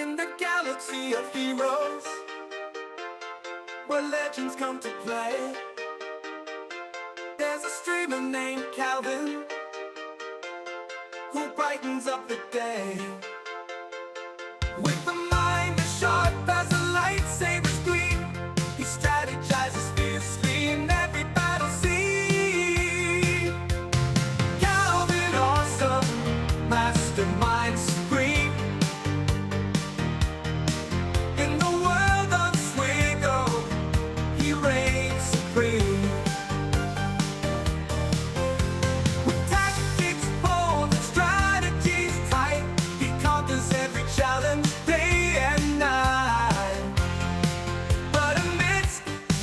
In the galaxy of heroes, where legends come to play, there's a streamer named Calvin who brightens up the day. With a mind as sharp as a lightsaber's gleam, he strategizes fiercely in every battle scene. Calvin, awesome, mastermind supreme. In the world of Swigo, he reigns supreme. With tactics bold and strategies tight, he conquers every challenge day and night. But amidst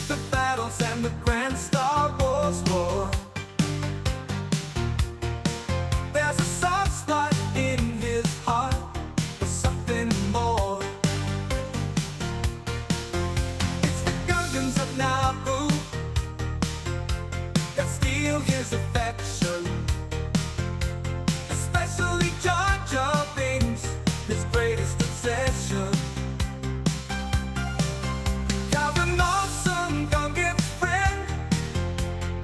the battles and the grand Star Wars war, there's a soft spot in his heart for something more. It's the Gungans of Naboo that steal his affection, especially Jar Jar Binks, his greatest obsession. Calvin, awesome Gungan friend,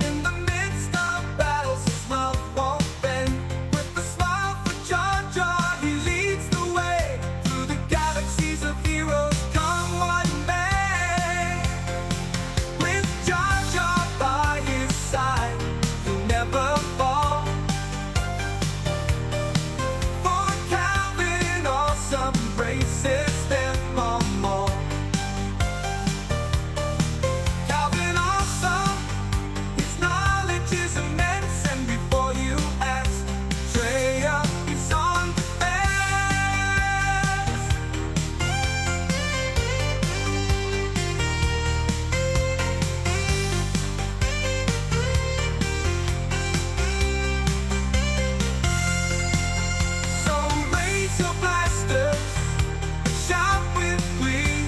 in the midst of battles his love won't bend. With a smile for Jar Jar, he leads the way through the galaxies of heroes, come what may. With Jar Jar by his side, he'll never fall. For Calvin, awesome embraces them all more. Calvin, awesome, his knowledge is immense, and before you ask, Treya, he's on the fence. So raise your blasters, shout with glee,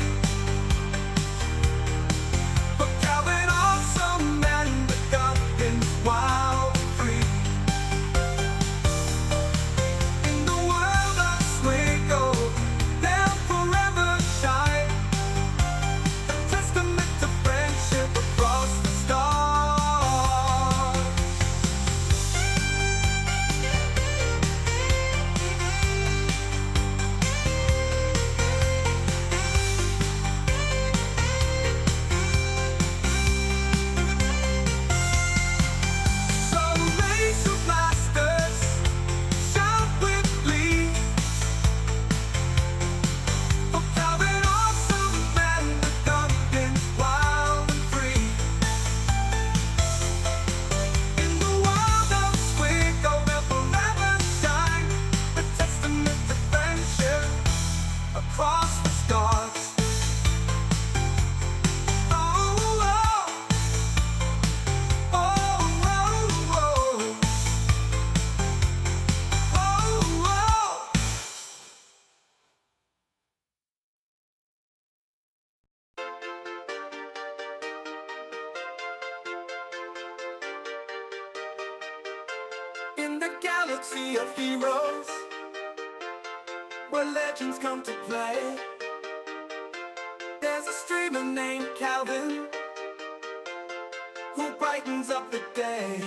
for Calvin, awesome, and the Gungans wild and free. In the world of Swigo, they'll forever shine, a testament to friendship across the stars. So raise your blasters, shout with glee, for Calvin, awesome, and the Gungans wild and free. In the world of Swigo, they'll forever shine, a testament to friendship across the stars. Oh, oh, oh, oh, oh, oh, oh. In the galaxy of heroes, where legends come to play, there's a streamer named Calvin who brightens up the day.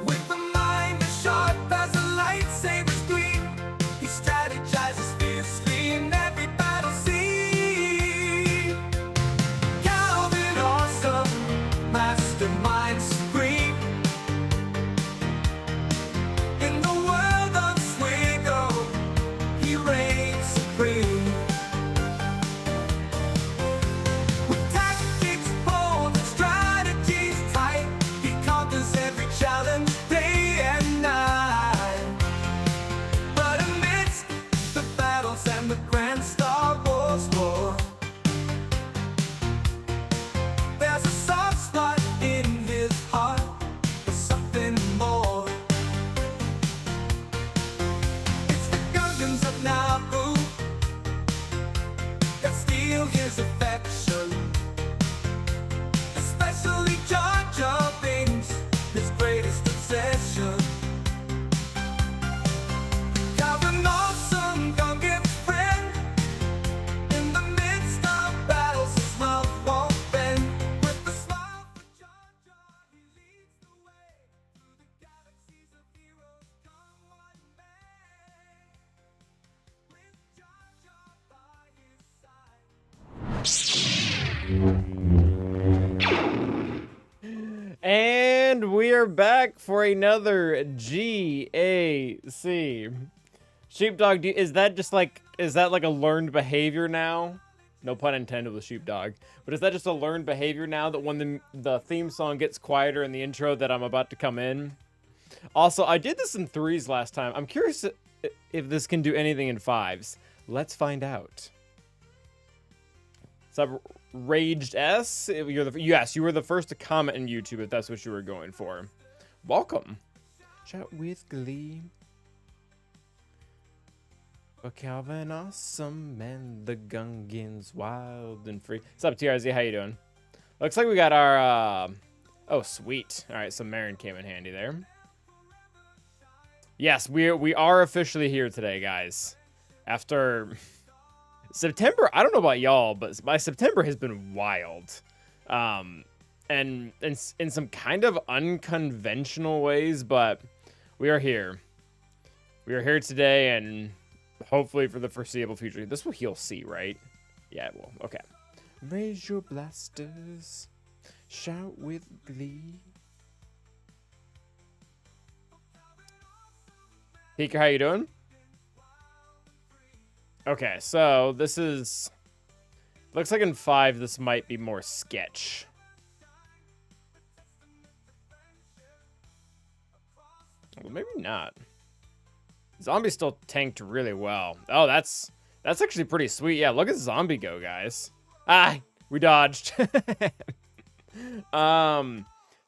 With a mind as sharp as a lightsaber's gleam, he strategizes fiercely in every battle scene. Calvin, awesome, mastermind supreme. In the world of Swigo, he reigns supreme. With tactics bold and strategies tight, he And we are back for another GAC. Sheepdog, is that just like, is that like a learned behavior now? No pun intended with sheepdog. But is that just a learned behavior now that when the theme song gets quieter in the intro that I'm about to come in? Also, I did this in 3s last time. I'm curious if this can do anything in 5s. Let's find out. What's up, Raged S? Yes, you were the first to comment on YouTube if that's what you were going for. Welcome. Chat with Glee. For Calvin Awesome and the Gungans wild and free. What's up, TRZ? How you doing? Looks like we got our oh, sweet. All right, so Marin came in handy there. Yes, we are officially here today, guys. After September, I don't know about y'all, but my September has been wild. And in some kind of unconventional ways, but we are here. We are here today, and hopefully for the foreseeable future. This will heal C, right? Yeah, it will. Okay. Raise your blasters. Shout with glee. Peeker, how you doing? Okay, so this is... Looks like in 5, this might be more sketch. Well, maybe not. Zombie still tanked really well. Oh, that's actually pretty sweet. Yeah, look at Zombie go, guys. Ah, we dodged. So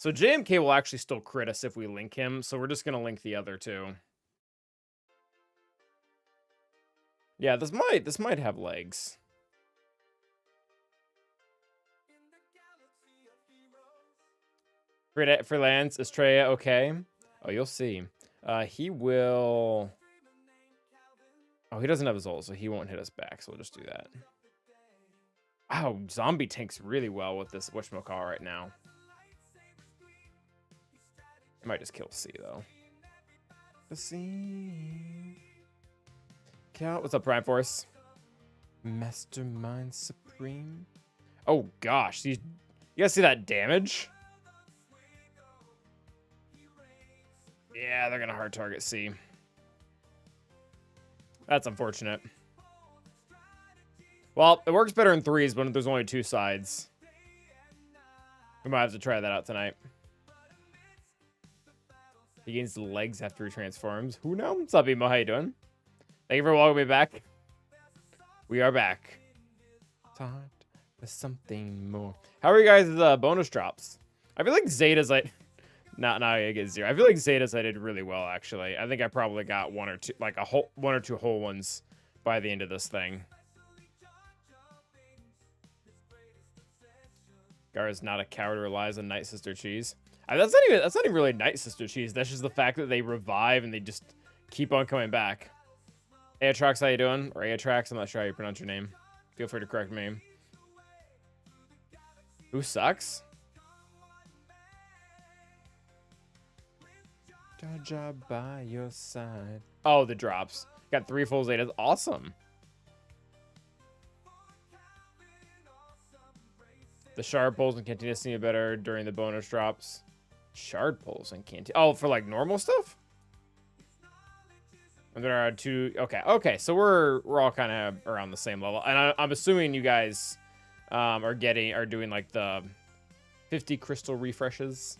JMK will actually still crit us if we link him, so we're just gonna link the other two. Yeah, this might have legs. Freelance, Estrella, okay. Oh, you'll see. He will... Oh, he doesn't have his ult, so he won't hit us back, so we'll just do that. Wow, Zombie tanks really well with this whatchamacall right now. It might just kill C, though. The C... Count, what's up, Prime Force? Mastermind Supreme. Oh gosh, you guys see that damage? Yeah, they're gonna hard target C. That's unfortunate. Well, it works better in 3s when there's only 2 sides. We might have to try that out tonight. He gains the legs after he transforms. Who knows? What's up, Emo? How you doing? Thank you for welcoming me back. We are back. Time for something more. How are you guys' bonus drops? I feel like Zeta's like... Now I get 0. I feel like Zeta's I did really well, actually. I think I probably got 1 or 2, like one or two whole ones by the end of this thing. Gar's not a coward who relies on Night Sister cheese. That's not even really Night Sister cheese. That's just the fact that they revive and they just keep on coming back. Atrax, how you doing? Or Atrax, I'm not sure how you pronounce your name. Feel free to correct me. Who sucks? Jaja by your side. Oh, the drops. Got 3 full Zetas. Awesome. The shard pulls and Cantina seem better during the bonus drops. Shard pulls and Cantina. Oh, for like normal stuff? And there are 2. Okay. So we're all kind of around the same level, and I'm assuming you guys are doing like the 50 crystal refreshes.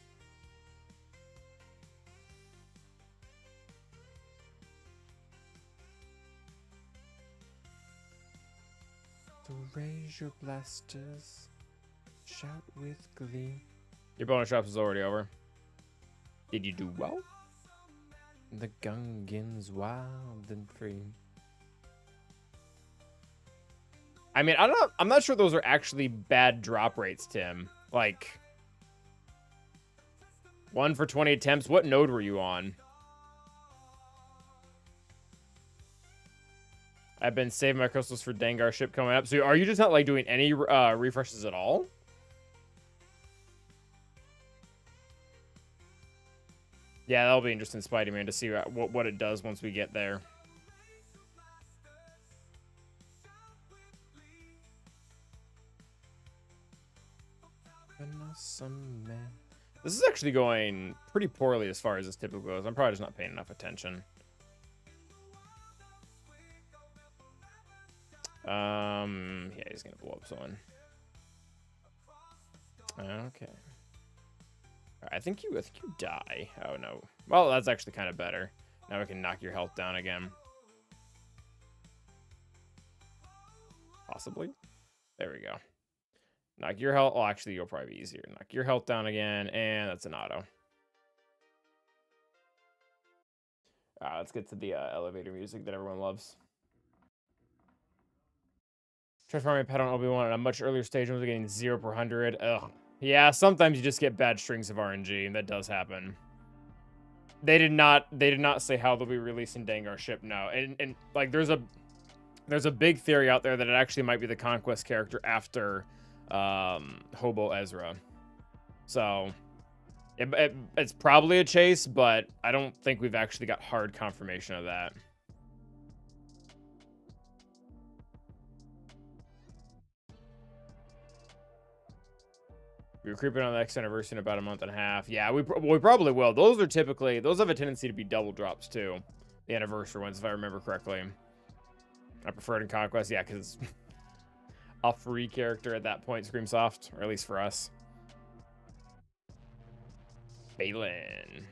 So raise your blasters, shout with glee. Your bonus drops is already over. Did you do well? The Gungans wild and free. I mean, I'm not sure those are actually bad drop rates, Tim. Like 1 for 20 attempts. What node were you on? I've been saving my crystals for Dengar ship coming up. So are you just not like doing any refreshes at all? Yeah, that'll be interesting, Spidey-Man, to see what it does once we get there. Awesome, man. This is actually going pretty poorly as far as this typically goes. I'm probably just not paying enough attention. Yeah, he's gonna blow up someone. Okay. I think you die. Oh no. Well, that's actually kind of better. Now we can knock your health down again. Possibly. There we go. Knock your health. Well, actually, you'll probably be easier. Knock your health down again, and that's an auto. Let's get to the elevator music that everyone loves. Transforming pet on Obi-Wan at a much earlier stage was getting 0 per 100. Ugh. Yeah, sometimes you just get bad strings of RNG, and that does happen. They did not say how they'll be releasing Dengar ship. No, and like there's a big theory out there that it actually might be the Conquest character after Hobo Ezra. So it's probably a chase, but I don't think we've actually got hard confirmation of that. We were creeping on the next anniversary in about a month and a half. Yeah, we probably will. Those have a tendency to be double drops too. The anniversary ones, if I remember correctly. I prefer it in Conquest, yeah, because a free character at that point screams soft, or at least for us. Balin.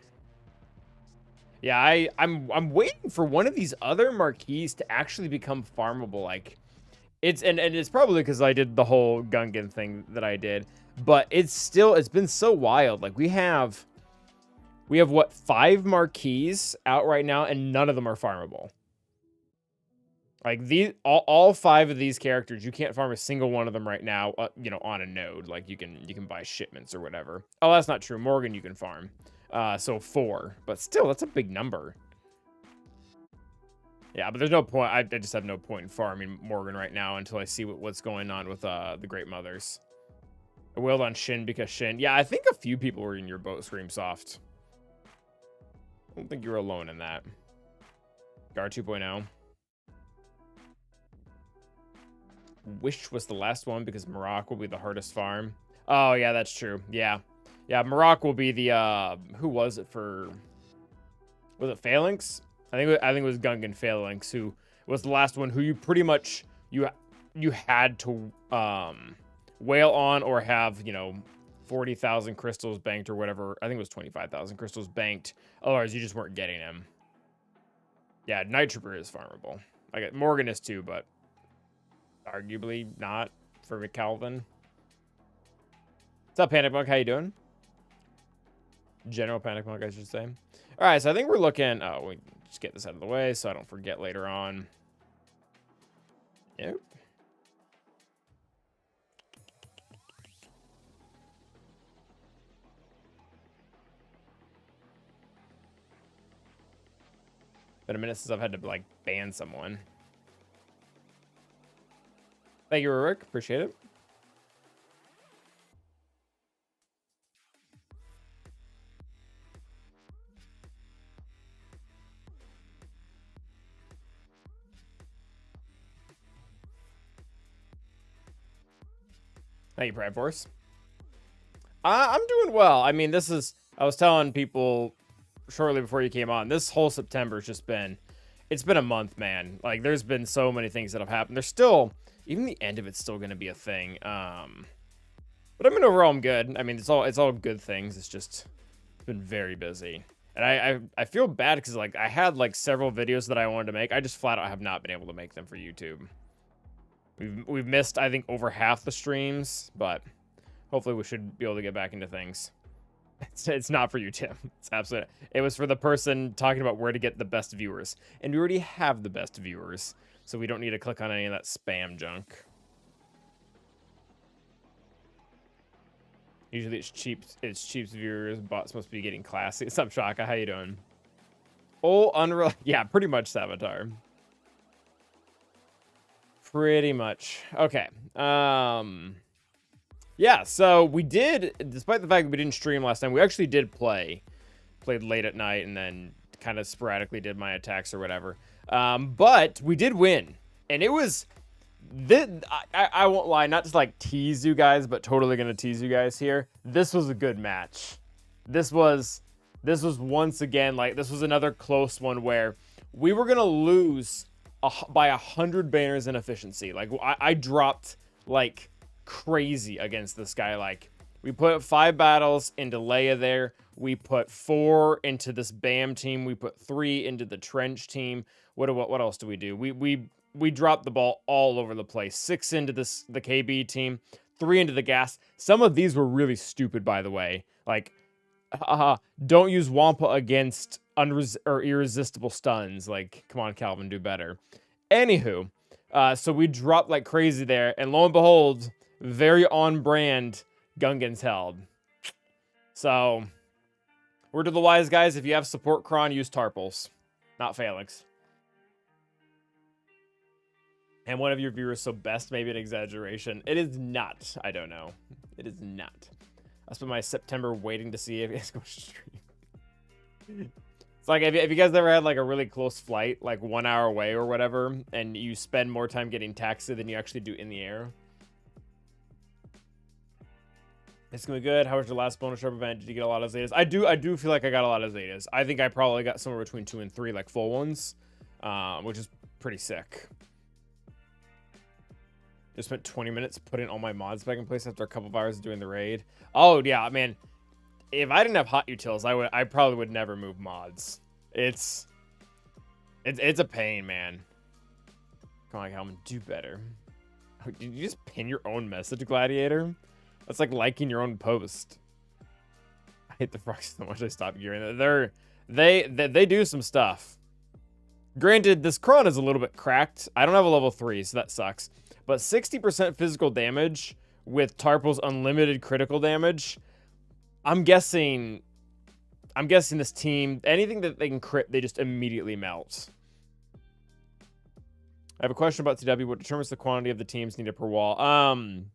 Yeah, I'm waiting for one of these other marquees to actually become farmable. Like, it's probably because I did the whole Gungan thing that I did, but it's been so wild. Like we have what, 5 marquees out right now, and none of them are farmable. Like all 5 of these characters, you can't farm a single one of them right now. You know, on a node, like you can buy shipments or whatever. Oh, that's not true. Morgan, you can farm. So 4, but still, that's a big number. Yeah, but there's no point. I just have no point in farming Morgan right now until I see what's going on with the Great Mothers. I wailed on Shin because Shin. Yeah, I think a few people were in your boat scream soft. I don't think you're alone in that. Gar 2.0. Wish was the last one because Maroc will be the hardest farm. Oh, yeah, that's true. Yeah. Yeah, Maroc will be the, who was it for? Was it Phalanx? I think it was Gungan Phalanx who was the last one who you pretty much, you had to wail on or have, 40,000 crystals banked or whatever. I think it was 25,000 crystals banked. Otherwise, you just weren't getting him. Yeah, Night Trooper is farmable. Morgan is too, but arguably not for McCalvin. What's up, Panic Monk? How you doing? General Panic Monk, I should say. All right, so I think we're looking... Oh, we just get this out of the way so I don't forget later on. Nope. Been a minute since I've had to, like, ban someone. Thank you, Rick. Appreciate it. Thank you, Pride Force. I'm doing well. I mean, I was telling people shortly before you came on, this whole September has just been, it's been a month, man. Like, there's been so many things that have happened. There's still, even the end of it's still going to be a thing. But I mean, overall, I'm good. I mean, it's all good things. It's been very busy. And I feel bad because, like, I had, like, several videos that I wanted to make. I just flat out have not been able to make them for YouTube. We've missed, I think, over half the streams, but hopefully we should be able to get back into things. It's not for you, Tim. It's absolutely. It was for the person talking about where to get the best viewers, and we already have the best viewers, so we don't need to click on any of that spam junk. Usually it's cheap. It's cheap viewers. Bots must be getting classy. What's up, Shaka? How you doing? Oh, Unreal. Yeah, pretty much Savitar. Pretty much. Okay. Yeah, so we did, despite the fact that we didn't stream last time, we actually did play. Played late at night and then kind of sporadically did my attacks or whatever. But we did win. And it was I won't lie, not to like tease you guys, but totally gonna tease you guys here. This was a good match. This was once again, like, this was another close one where we were gonna lose by 100 banners in efficiency. Like, I dropped like crazy against this guy. Like, we put 5 battles into Leia there. We put 4 into this BAM team. We put 3 into the Trench team. What else do we do? We dropped the ball all over the place. 6 into the KB team. 3 into the gas. Some of these were really stupid, by the way. Like, don't use Wampa against irresistible stuns. Like, come on, Calvin, do better. Anywho, so we dropped like crazy there, and lo and behold, very on brand, Gungans held. So, word to the wise guys, if you have support Kron, use Tarpals, not Phalanx. And one of your viewers, so best, maybe an exaggeration. It is not. I don't know. It is not. I spent my September waiting to see if you guys go stream. It's like, if you guys ever had like a really close flight, like 1 hour away or whatever, and you spend more time getting taxied than you actually do in the air. It's gonna be good. How was your last bonus sharp event? Did you get a lot of Zetas? I do feel like I got a lot of Zetas. I think I probably got somewhere between 2 and 3 like full ones, which is pretty sick. Just spent 20 minutes putting all my mods back in place after a couple of hours doing the raid. Oh yeah, man. If I didn't have hot utils, I probably would never move mods. It's a pain, man. Come on, Calvin, do better. Did you just pin your own message, Gladiator? That's like liking your own post. I hate the frogs so much I stopped gearing. They do some stuff. Granted, this Kron is a little bit cracked. I don't have a level 3, so that sucks. But 60% physical damage with Tarpal's unlimited critical damage. I'm guessing this team, anything that they can crit, they just immediately melt. I have a question about TW. What determines the quantity of the teams needed per wall? I'm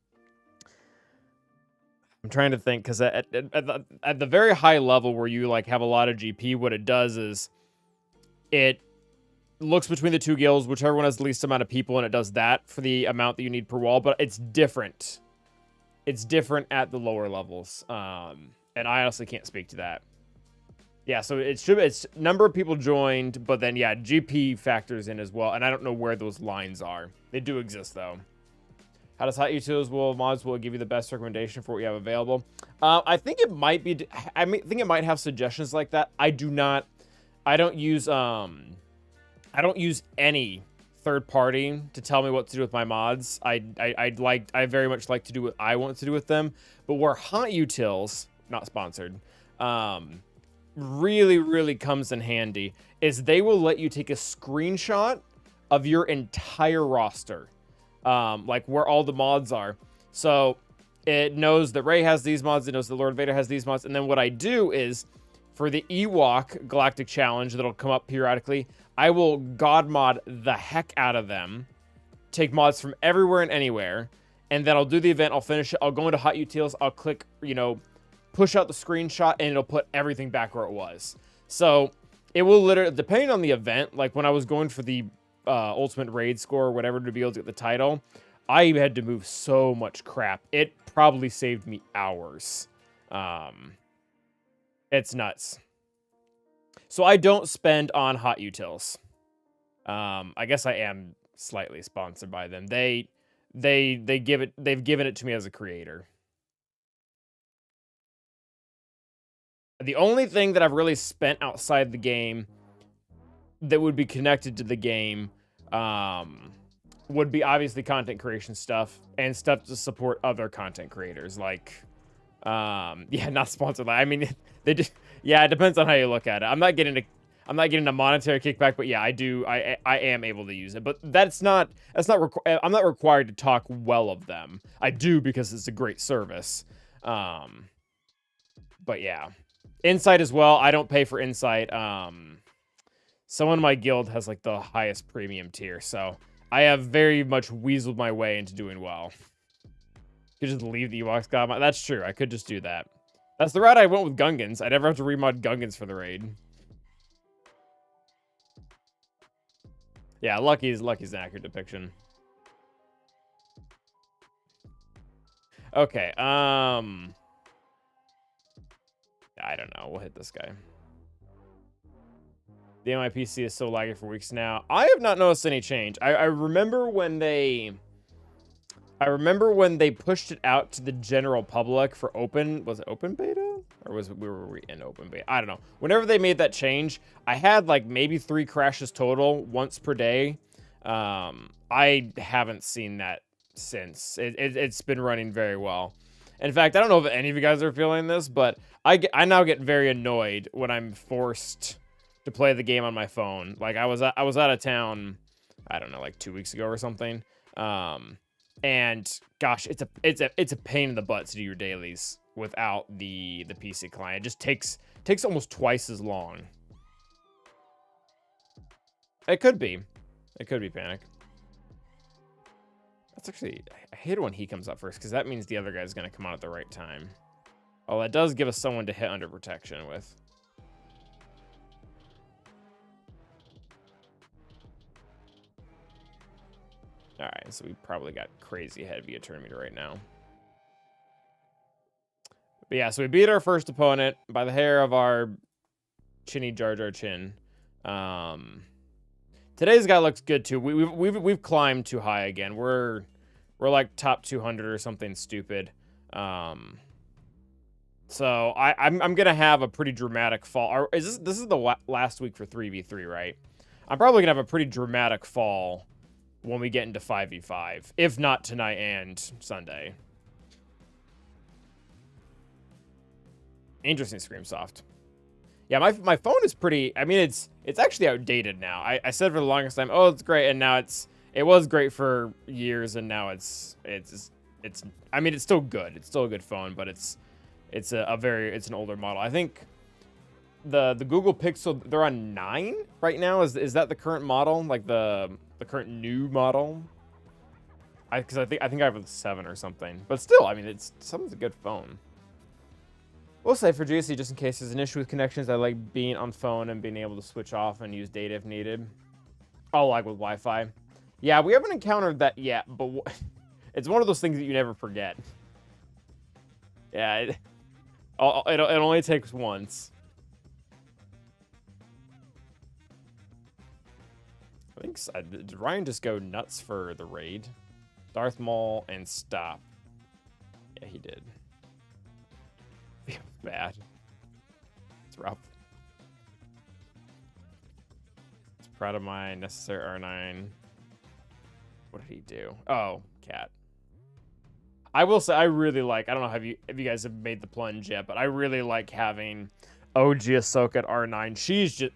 trying to think, because at the very high level where you like have a lot of GP, what it does is it looks between the 2 guilds, whichever one has the least amount of people, and it does that for the amount that you need per wall. But it's different. It's different at the lower levels. And I honestly can't speak to that. Yeah, so it's number of people joined, but then yeah, GP factors in as well. And I don't know where those lines are. They do exist though. How does hot utils mods will give you the best recommendation for what you have available? I think it might be. I think it might have suggestions like that. I don't use any third party to tell me what to do with my mods. I very much like to do what I want to do with them. But where hot utils, not sponsored, really comes in handy is they will let you take a screenshot of your entire roster, like where all the mods are. So it knows that Rey has these mods, it knows that Lord Vader has these mods, and then what I do is for the Ewok Galactic Challenge that'll come up periodically, I will god mod the heck out of them, take mods from everywhere and anywhere, and then I'll do the event, I'll finish it, I'll go into hot utils, I'll click, push out the screenshot, and it'll put everything back where it was. So it will literally, depending on the event, like when I was going for the ultimate raid score or whatever to be able to get the title, I had to move so much crap. It probably saved me hours. It's nuts. So I don't spend on hot utils. I guess I am slightly sponsored by them. They've given it to me as a creator. The only thing that I've really spent outside the game that would be connected to the game would be obviously content creation stuff and stuff to support other content creators. Like, yeah, not sponsored. I mean, they just, yeah, it depends on how you look at it. I'm not getting a monetary kickback, but yeah, I am able to use it. But I'm not required to talk well of them. I do because it's a great service. But yeah. Insight as well. I don't pay for Insight. Someone in my guild has like the highest premium tier, so I have very much weaseled my way into doing well. You could just leave the Ewoks god mod. That's true. I could just do that. That's the route I went with Gungans. I never have to remod Gungans for the raid. Yeah, Lucky's an accurate depiction. Okay. I don't know. We'll hit this guy. The MIPC is so laggy for weeks now. I have not noticed any change. I remember when they pushed it out to the general public for open. Was it open beta? Or were we in open beta? I don't know. Whenever they made that change, I had like maybe 3 crashes total once per day. I haven't seen that since. It's been running very well. In fact, I don't know if any of you guys are feeling this, but I now get very annoyed when I'm forced to play the game on my phone. Like I was out of town, I don't know, like 2 weeks ago or something. And gosh, it's a pain in the butt to do your dailies without the PC client. It just takes almost twice as long. It could be Panic. That's actually, I hate it when he comes up first because that means the other guy's gonna come out at the right time. Oh, that does give us someone to hit under protection with. All right, so we probably got crazy ahead via turn meter right now. But yeah, so we beat our first opponent by the hair of our chinny Jar Jar chin. Today's guy looks good too. We've climbed too high again. We're like top 200 or something stupid. So I'm gonna have a pretty dramatic fall. Or this is the last week for 3v3, right? I'm probably gonna have a pretty dramatic fall when we get into 5v5, if not tonight and Sunday. Interesting, Screamsoft. Yeah, my phone is pretty. I mean, it's actually outdated now. I said for the longest time, oh, it's great, and now it was great for years, and now it's. I mean, it's still good. It's still a good phone, but it's an older model. I think the Google Pixel, they're on 9 right now. Is that the current model? Like the current new model? Because I think I have a 7 or something. But still, I mean, something's a good phone. We'll say for GSC, just in case there's an issue with connections, I like being on phone and being able to switch off and use data if needed. Oh, like with Wi-Fi. Yeah, we haven't encountered that yet, but it's one of those things that you never forget. Yeah, it only takes once. I think, did Ryan just go nuts for the raid? Darth Maul and stop. Yeah, he did. Feels bad. It's rough. It's proud of my necessary R9. What did he do? Oh, cat. I will say I really like, I don't know if you guys have made the plunge yet, but I really like having OG Ahsoka at R9.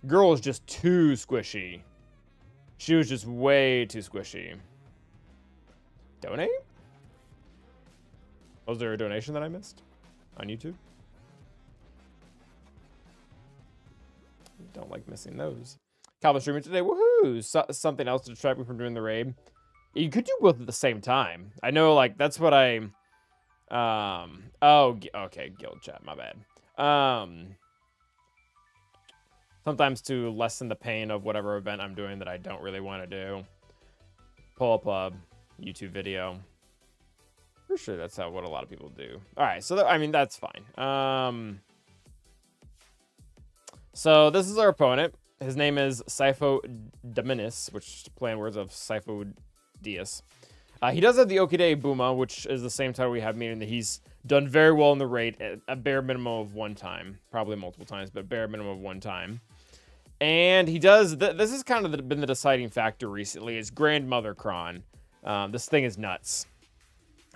Girl is just too squishy. She was just way too squishy. Donate? Was there a donation that I missed on YouTube? Don't like missing those. Calvin streaming today. Woohoo! Something else to distract me from doing the raid. You could do both at the same time. I know, like, that's what I... Oh, okay, guild chat, my bad. Sometimes to lessen the pain of whatever event I'm doing that I don't really want to do. Pull up a YouTube video. For sure that's what a lot of people do. All right, so I mean, that's fine. So this is our opponent. His name is Sifo Dominus, which play in words of Sifo Diaz. He does have the Okide Buma, which is the same title we have, meaning that he's done very well in the raid at a bare minimum of 1 time. Probably multiple times, but bare minimum of 1 time. And he does, this has kind of been the deciding factor recently, is Grandmother Kron. This thing is nuts,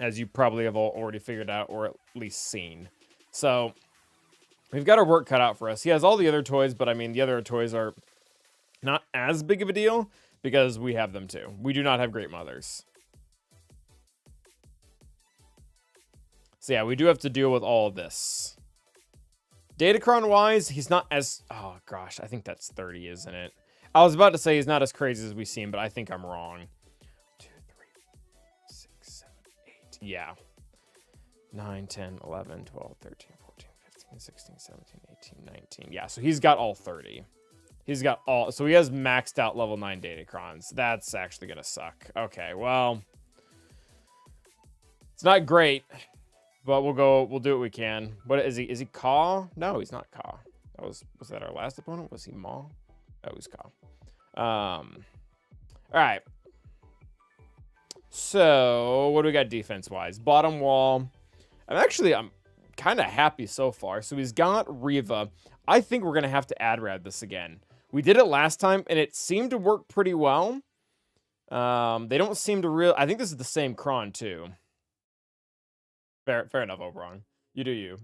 as you probably have already figured out, or at least seen. So, we've got our work cut out for us. He has all the other toys, but I mean, the other toys are not as big of a deal, because we have them too. We do not have Great Mothers. So yeah, we do have to deal with all of this. Datacron-wise, he's not as... Oh, gosh, I think that's 30, isn't it? I was about to say he's not as crazy as we seem, but I think I'm wrong. 2, 3, 6, 7, 8. Yeah. 9, 10, 11, 12, 13, 14, 15, 16, 17, 18, 19. Yeah, so he's got all 30. He's got all... So he has maxed out level 9 Datacrons. That's actually going to suck. Okay, well... It's not great, but we'll do what we can. What is he? Is he Ka? No, he's not Ka. Was that our last opponent? Was he Maw? Oh, he's Ka. All right. So what do we got defense-wise? Bottom wall. I'm kind of happy so far. So he's got Riva. I think we're gonna have to ad-rad this again. We did it last time, and it seemed to work pretty well. They don't seem to I think this is the same cron too. Fair enough, Oberon. You do you.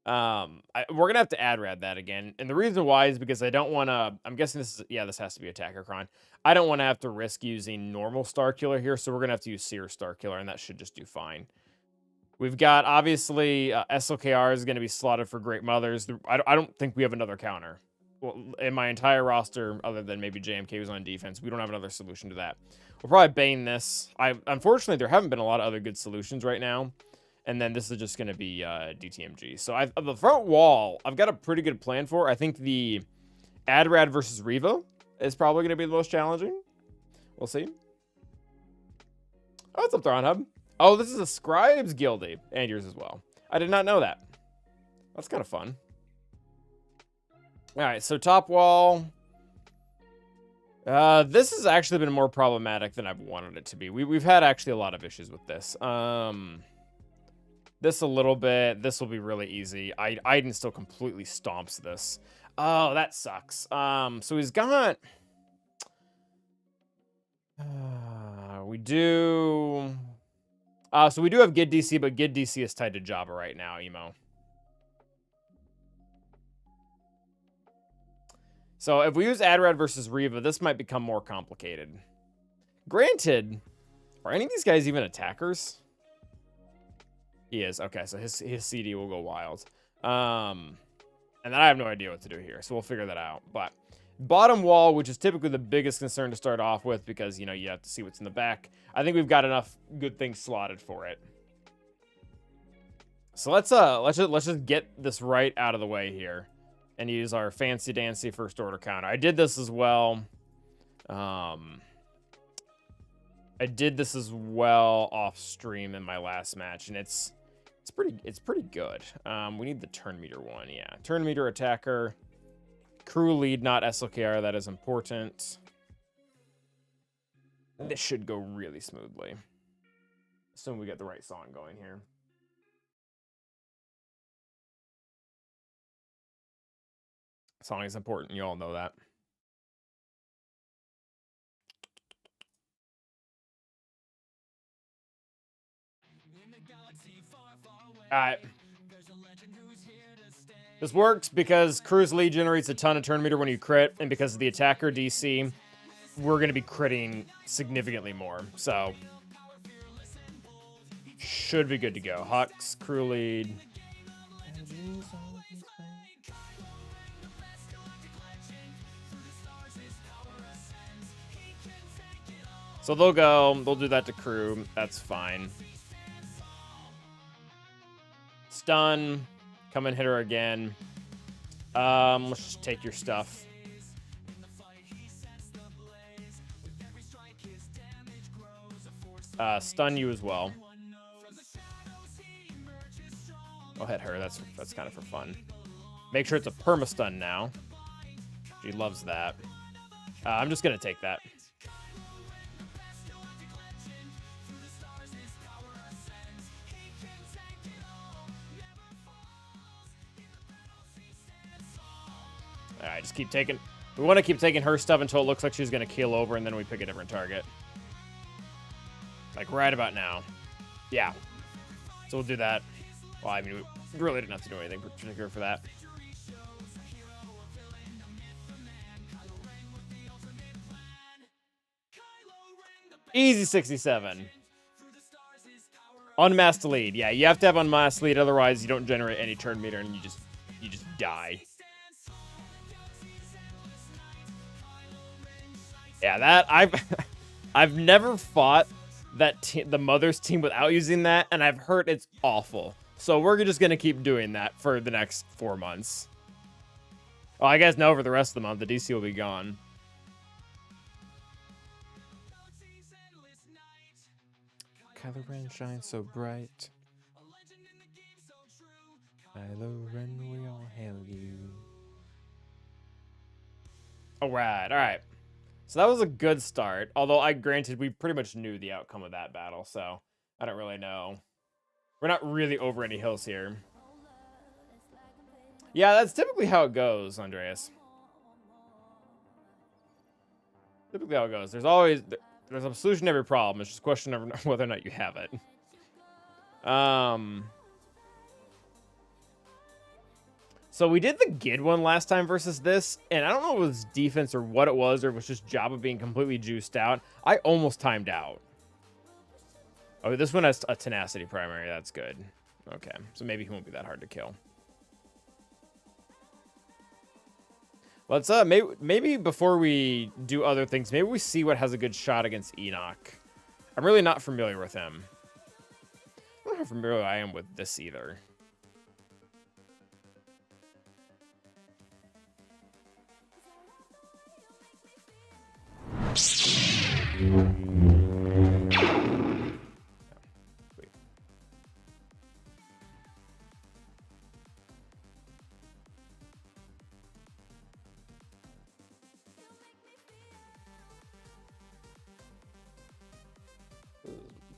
We're gonna have to ad-rad that again, and the reason why is because I don't want to. I'm guessing this has to be attacker cron. I don't want to have to risk using normal Star Killer here, so we're gonna have to use Seer Star Killer, and that should just do fine. We've got obviously SLKR is going to be slotted for Great Mothers. I don't think we have another counter. Well, in my entire roster, other than maybe JMK who's on defense, we don't have another solution to that. We'll probably bane this. Unfortunately, there haven't been a lot of other good solutions right now. And then this is just going to be DTMG. So the front wall, I've got a pretty good plan for. I think the Adrad versus Riva is probably going to be the most challenging. We'll see. Oh, what's up, Thrawn Hub? Oh, this is a Scribes Guildy. And yours as well. I did not know that. That's kind of fun. All right, so top wall. This has actually been more problematic than I've wanted it to be. We've had actually a lot of issues with this. This a little bit. This will be really easy. Aiden still completely stomps this. Oh, that sucks. So he's got... we do... so we do have Gid DC, but Gid DC is tied to Java right now, Emo. So if we use Adrad versus Riva, this might become more complicated. Granted, are any of these guys even attackers? He is. Okay, so his CD will go wild. And then I have no idea what to do here, so we'll figure that out. But bottom wall, which is typically the biggest concern to start off with because, you know, you have to see what's in the back. I think we've got enough good things slotted for it. So let's just get this right out of the way here and use our fancy dancy first order counter. I did this as well. I did this as well off stream in my last match, and it's pretty good. We need the turn meter one, yeah. Turn meter attacker, crew lead, not SLKR. That is important. This should go really smoothly. Assume we get the right song going here. Song is important. You all know that. Alright. This works because Crew's lead generates a ton of turn meter when you crit, and because of the attacker DC, we're going to be critting significantly more. So, should be good to go. Hux, crew lead. So they'll do that to crew. That's fine. Stun. Come and hit her again. Let's just take your stuff. Stun you as well. I'll hit her. That's kind of for fun. Make sure it's a perma stun now. She loves that. I'm just gonna take that. Alright, just keep taking... We want to keep taking her stuff until it looks like she's going to keel over, and then we pick a different target. Like, right about now. Yeah. So we'll do that. Well, I mean, we really didn't have to do anything particular for that. Easy 67. Unmasked lead. Yeah, you have to have unmasked lead, otherwise you don't generate any turn meter, and you just die. Yeah, that I've never fought the Mother's team without using that, and I've heard it's awful. So we're just gonna keep doing that for the next 4 months. Oh, I guess no, for the rest of the month, the DC will be gone. Kylo Ren shines so bright. Kylo Ren, we all hail you. Alright, alright. So that was a good start. Although, granted, we pretty much knew the outcome of that battle, so I don't really know. We're not really over any hills here. Yeah, that's typically how it goes, Andreas. Typically how it goes. There's a solution to every problem. It's just a question of whether or not you have it. So we did the Gid one last time versus this, and I don't know if it was defense or what it was, or it was just Jabba being completely juiced out. I almost timed out. Oh, this one has a tenacity primary. That's good. Okay, so maybe he won't be that hard to kill. Let's maybe before we do other things, maybe we see what has a good shot against Enoch. I'm really not familiar with him. I don't know how familiar I am with this either.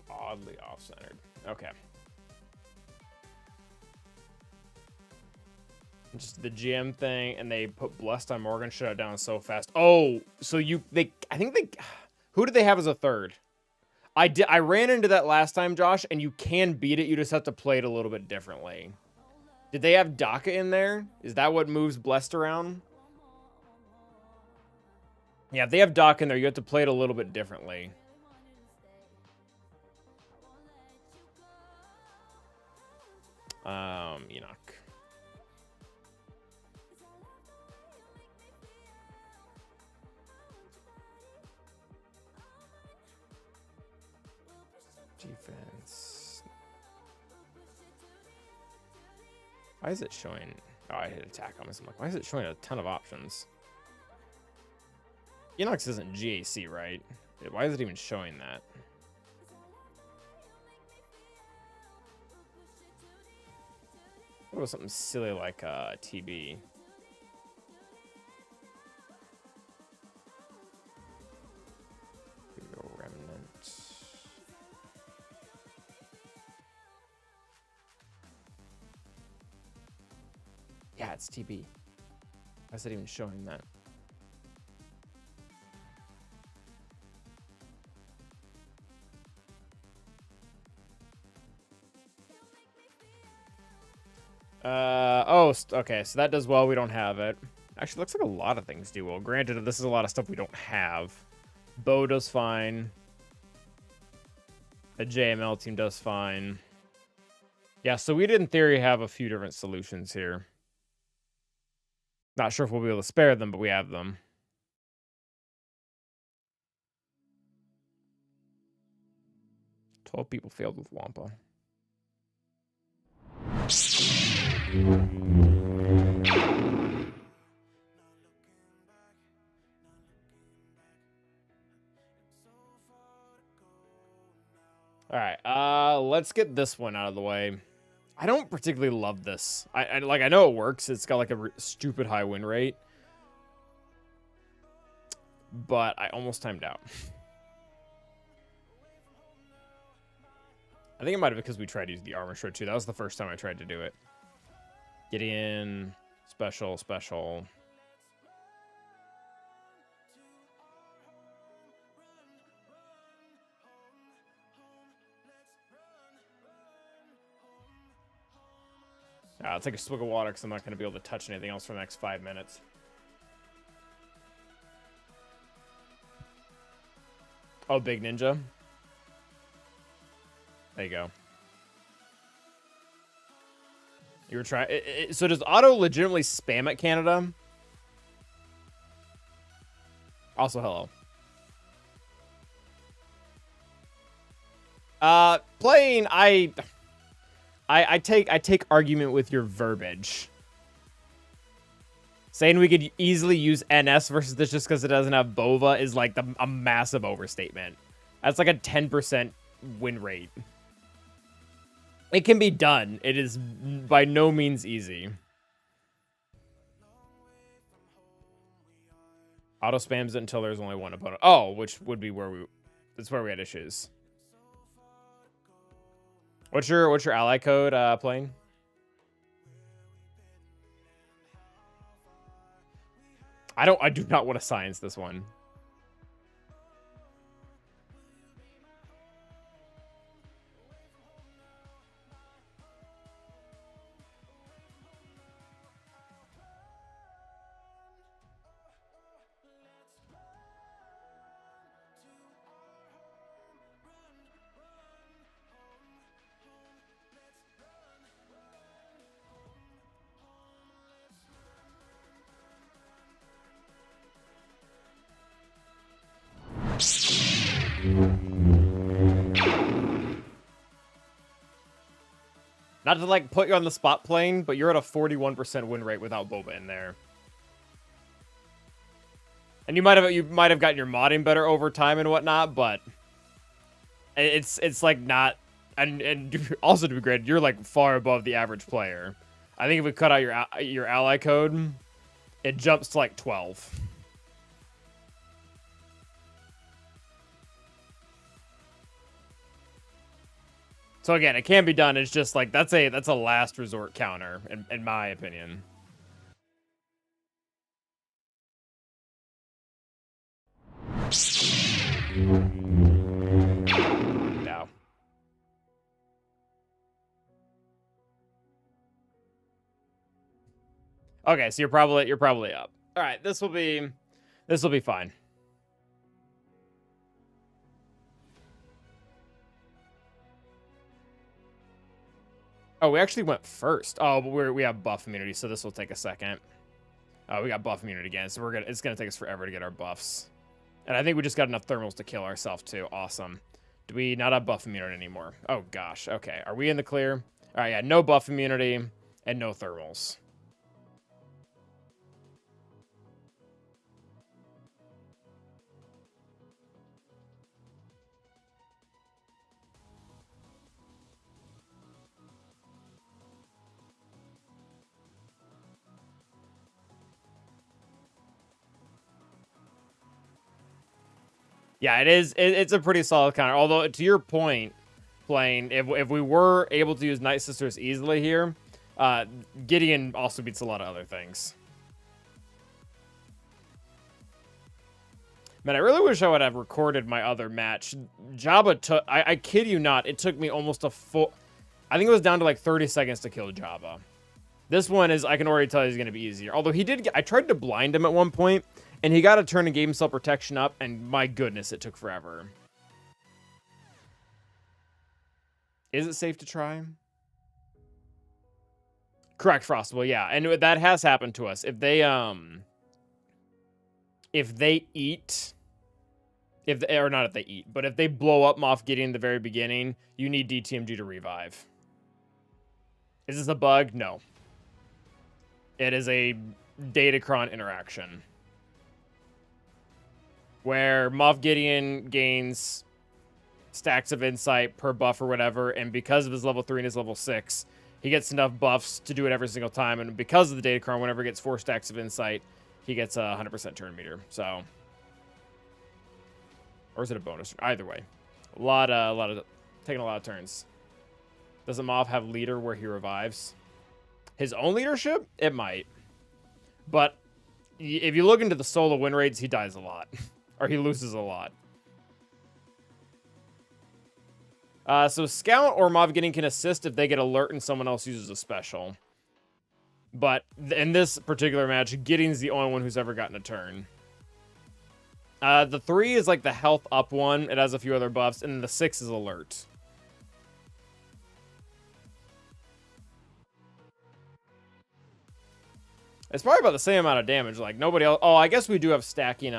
Oddly off-centered. Okay. Just the GM thing, and they put Blessed on Morgan, shut it down so fast. Oh, so who did they have as a third? I ran into that last time, Josh, and you can beat it. You just have to play it a little bit differently. Did they have Daka in there? Is that what moves Blessed around? Yeah, if they have Daka in there, you have to play it a little bit differently. Enoch. Defense. Why is it showing? Oh, I hit attack on this. I'm like, why is it showing a ton of options? Enox isn't GAC, right? Why is it even showing that? What about something silly like TB? Remnant. Yeah, it's TB. Why is it even showing that? Okay, so that does well. We don't have it. Actually, looks like a lot of things do well. Granted, this is a lot of stuff we don't have. Bo does fine. The JML team does fine. Yeah, so we did, in theory, have a few different solutions here. Not sure if we'll be able to spare them, but we have them. "12 people failed with Wampa." All right, let's get this one out of the way. I don't particularly love this. I know it works. It's got like a stupid high win rate, but I almost timed out. I think it might have been because we tried to use the armor shred too. That was the first time I tried to do it. Gideon, special. I'll take a swig of water because I'm not going to be able to touch anything else for the next 5 minutes. Oh, Big Ninja. There you go. You were trying. So does auto legitimately spam at Canada? Also, hello. Playing, I take argument with your verbiage. Saying we could easily use NS versus this just because it doesn't have Bova is like a massive overstatement. That's like a 10% win rate. It can be done. It is by no means easy. Auto spams it until there's only one opponent. Oh, which would be where that's where we had issues. What's your ally code, Plane? I do not want to science this one. Not to like put you on the spot, Plane, but you're at a 41% win rate without Boba in there. And you might have gotten your modding better over time and whatnot, but it's like not, and also to be granted, you're like far above the average player. I think if we cut out your ally code, it jumps to like 12. So again, it can be done. It's just like that's a last resort counter, in my opinion. No. Okay, so you're probably up. All right, this will be fine. Oh, we actually went first. Oh, but we have buff immunity, so this will take a second. Oh, we got buff immunity again, so it's gonna take us forever to get our buffs. And I think we just got enough thermals to kill ourselves too. Awesome. Do we not have buff immunity anymore? Oh gosh. Okay. Are we in the clear? All right. Yeah. No buff immunity and no thermals. Yeah, it is. It's a pretty solid counter. Although, to your point, Plane, if we were able to use Night Sisters easily here, Gideon also beats a lot of other things. Man, I really wish I would have recorded my other match. Jabba took... I kid you not, it took me almost a full... I think it was down to like 30 seconds to kill Jabba. This one is... I can already tell he's going to be easier. Although he did... I tried to blind him at one point, and he got a turn and gave himself protection up, and my goodness, it took forever. Is it safe to try? Correct, Frostable, yeah. And that has happened to us. If they eat... or not if they eat, but if they blow up Moff Gideon in the very beginning, you need DTMG to revive. Is this a bug? No. It is a Datacron interaction. Where Moff Gideon gains stacks of insight per buff or whatever, and because of his level 3 and his level 6, he gets enough buffs to do it every single time, and because of the Datacron, whenever he gets 4 stacks of insight, he gets a 100% turn meter, so... Or is it a bonus? Either way. A lot of taking a lot of turns. Doesn't Moff have leader where he revives? His own leadership? It might. But if you look into the solo win rates, he dies a lot. Or he loses a lot. So Scout or Moff Gideon can assist if they get alert and someone else uses a special. But in this particular match, Gideon's the only one who's ever gotten a turn. The 3 is like the health up one. It has a few other buffs. And then the 6 is alert. It's probably about the same amount of damage. Like, nobody else... Oh, I guess we do have stacking,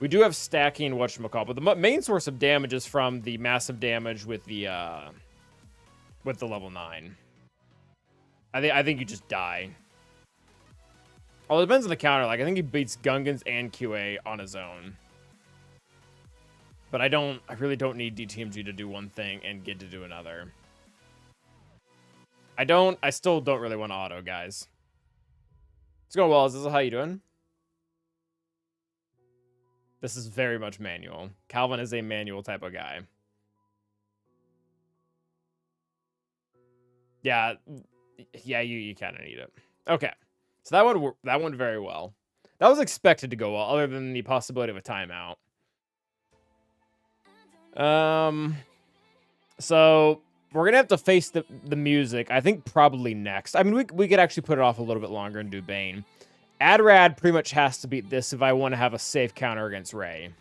We do have stacking whatchamacallit. But the main source of damage is from the massive damage with the level 9. I think you just die. Well, it depends on the counter. Like, I think he beats Gungans and QA on his own. But I really don't need DTMG to do one thing and Gid to do another. I still don't really want to auto, guys. It's going well. Is this how you doing? This is very much manual. Calvin is a manual type of guy. Yeah, you kind of need it. Okay, so that went very well. That was expected to go well, other than the possibility of a timeout. So we're gonna have to face the music. I think probably next. I mean, we could actually put it off a little bit longer and do Bane. Adrad pretty much has to beat this if I want to have a safe counter against Ray.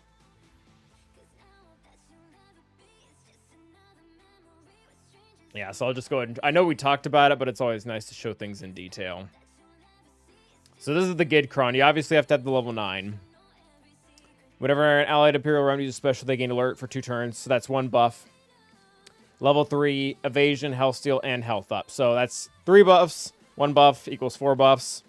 Yeah, so I'll just go ahead and... I know we talked about it, but it's always nice to show things in detail. So this is the Gidcron. You obviously have to have the level 9. Whenever an allied Imperial Realm uses special, they gain alert for 2 turns. So that's 1 buff. Level 3, evasion, health steal, and health up. So that's 3 buffs. 1 buff equals 4 buffs.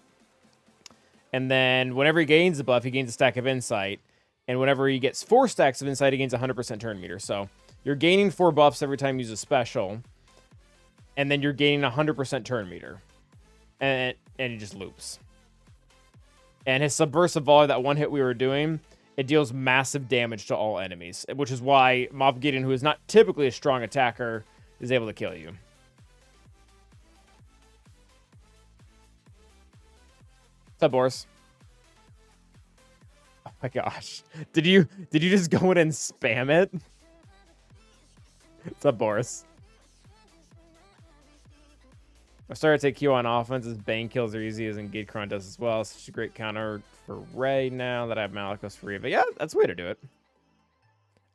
And then whenever he gains a buff, he gains a stack of insight. And whenever he gets 4 stacks of insight, he gains 100% turn meter. So you're gaining 4 buffs every time you use a special. And then you're gaining 100% turn meter. And he just loops. And his subversive volley, that one hit we were doing, it deals massive damage to all enemies. Which is why Mob Gideon, who is not typically a strong attacker, is able to kill you. What's up, Boris? Oh my gosh. Did you just go in and spam it? What's up, Boris? I started to take Q on offense as Bane kills are easy as in Gidcron does as well. Such a great counter for Ray now that I have Malicos for Reva. Yeah, that's the way to do it.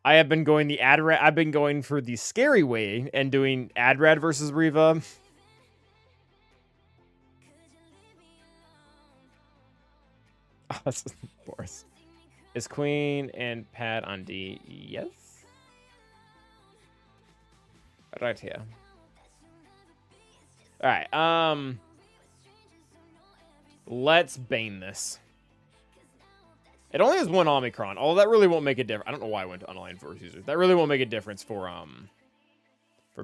I have been going I've been going for the scary way and doing Adrad versus Reva. Oh, that's Boris. Is Queen and Pad on D? Yes. Right here. All right. Let's Bane this. It only has 1 Omicron. Oh, that really won't make a difference. I don't know why I went to Unaligned Force User. That really won't make a difference for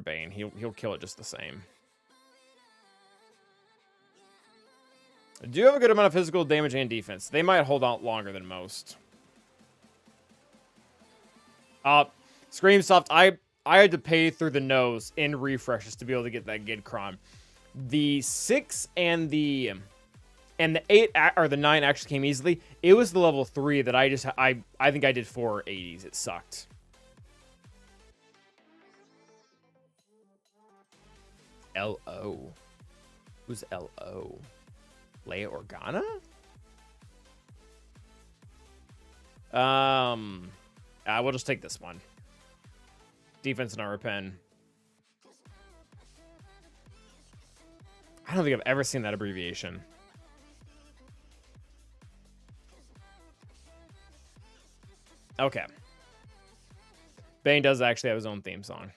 Bane. He'll kill it just the same. I do have a good amount of physical damage and defense. They might hold out longer than most. Screamsoft, I had to pay through the nose in refreshes to be able to get that Gidcron. The 6 and the 8 or the 9 actually came easily. It was the level 3 that I think I did 4 80s. It sucked. LO. Who's LO? Leia Organa? We'll just take this one. Defense and armor pen. I don't think I've ever seen that abbreviation. Okay. Bane does actually have his own theme song.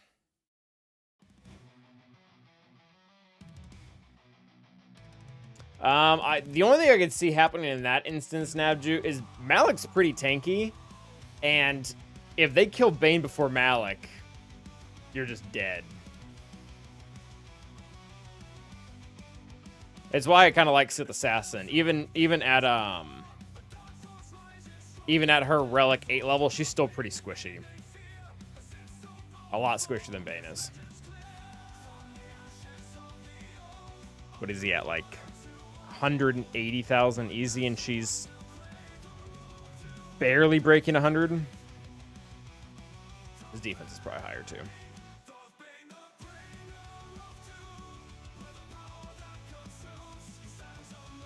The only thing I could see happening in that instance, Nabju, is Malik's pretty tanky, and if they kill Bane before Malik, you're just dead. It's why I kind of like Sith Assassin. Even at her Relic 8 level, she's still pretty squishy. A lot squishier than Bane is. What is he at, like 180,000 easy, and she's barely breaking 100? His defense is probably higher too.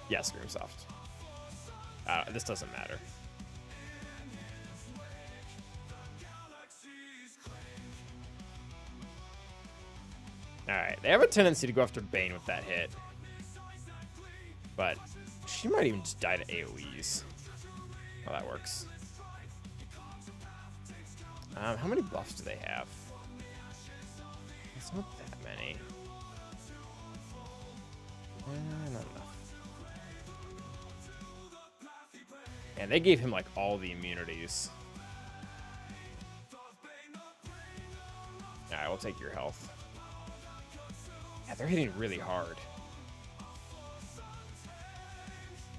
Yeah, Screamsoft. This doesn't matter. Alright, they have a tendency to go after Bane with that hit. But she might even just die to AoEs. How that works. How many buffs do they have? It's not that many. Not enough. And they gave him like all the immunities. Alright, we'll take your health. Yeah, they're hitting really hard.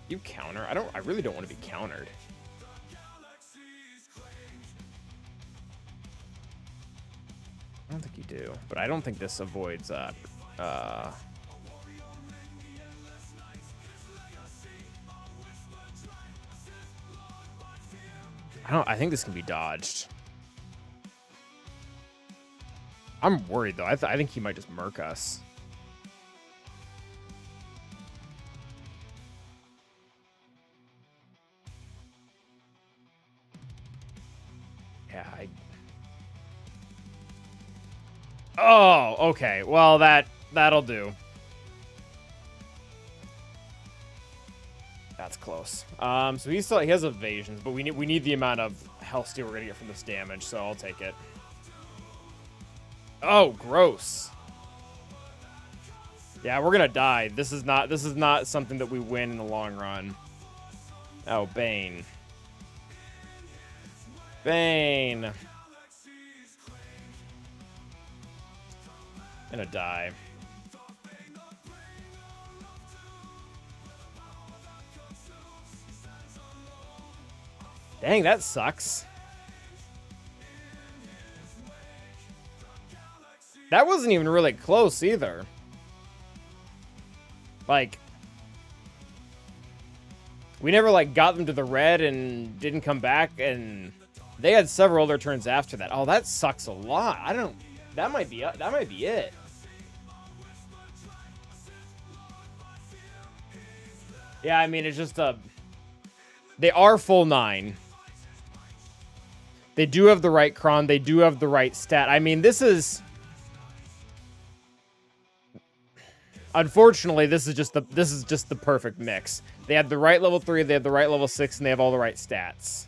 You counter? I really don't want to be countered. I don't think you do, but I don't think this avoids I think this can be dodged. I'm worried though. I think he might just murk us. Yeah, Oh, okay. Well, that'll do. That's close. So he has evasions, but we need the amount of health steal we're gonna get from this damage, so I'll take it. Oh, gross. Yeah, we're gonna die. This is not something that we win in the long run. Oh, Bane. Bane. Gonna die. Dang, that sucks. That wasn't even really close either. Like, we never like got them to the red and didn't come back, and they had several other turns after that. Oh, that sucks a lot. That might be it. Yeah, I mean, it's just they are full 9. They do have the right cron. They do have the right stat. I mean, this is... Unfortunately, this is just the perfect mix. They have the right level 3, they have the right level 6, and they have all the right stats.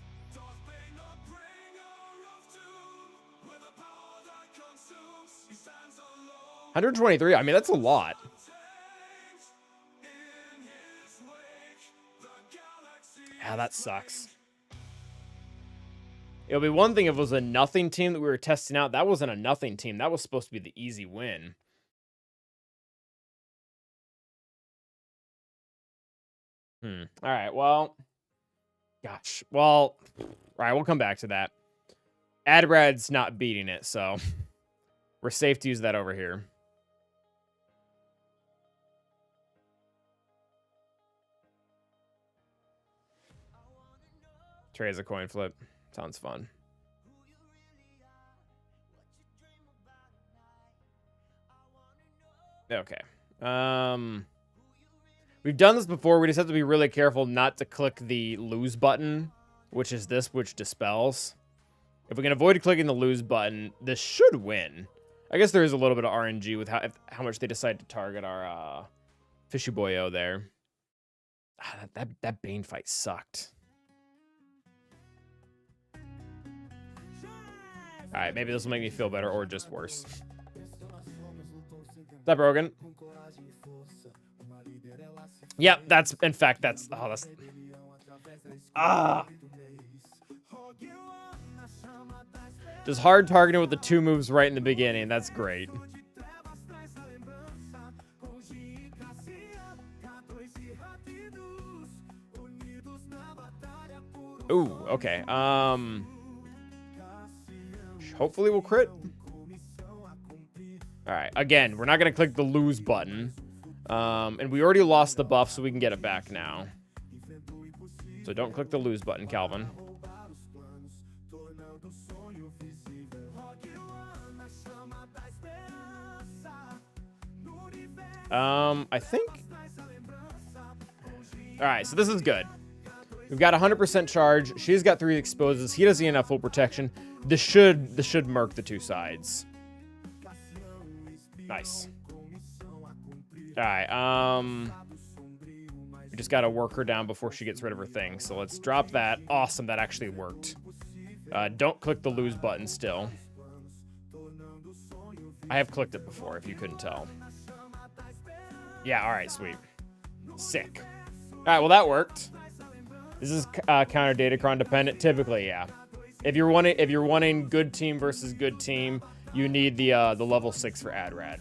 $123. I mean, that's a lot. Yeah, that sucks. It'll be one thing if it was a nothing team that we were testing out. That wasn't a nothing team. That was supposed to be the easy win. All right, well... Gosh. Well, all right, we'll come back to that. Adrad's not beating it, so... We're safe to use that over here. Trey's a coin flip. Sounds fun. Okay. We've done this before. We just have to be really careful not to click the lose button, which is this, which dispels. If we can avoid clicking the lose button, this should win. I guess there is a little bit of RNG with how much they decide to target our Fishy Boyo there. That Bane fight sucked. All right, maybe this will make me feel better or just worse. Is that broken? Yep, that's, in fact, that's, oh, that's, just hard targeting with the 2 moves right in the beginning. That's great. Ooh, okay. Hopefully we'll crit. All right, again, we're not gonna click the lose button. And we already lost the buff, so we can get it back now. So don't click the lose button, Calvin. I think... All right, so this is good. We've got 100% charge. She's got 3 exposes. He doesn't even have full protection. This should murk the 2 sides. Nice. All right, we just got to work her down before she gets rid of her thing. So let's drop that. Awesome, that actually worked. Don't click the lose button still. I have clicked it before, if you couldn't tell. Yeah, all right, sweet. Sick. All right, well, that worked. This is counter Datacron dependent. Typically, yeah. If you're wanting good team versus good team, you need the level 6 for Adrad.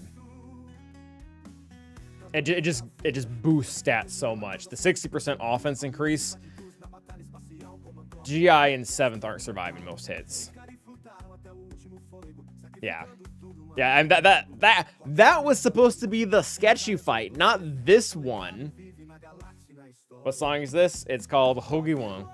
It just boosts stats so much. The 60% offense increase. GI and 7th aren't surviving most hits. Yeah. Yeah, and that was supposed to be the sketchy fight, not this one. What song is this? It's called Hoagie One.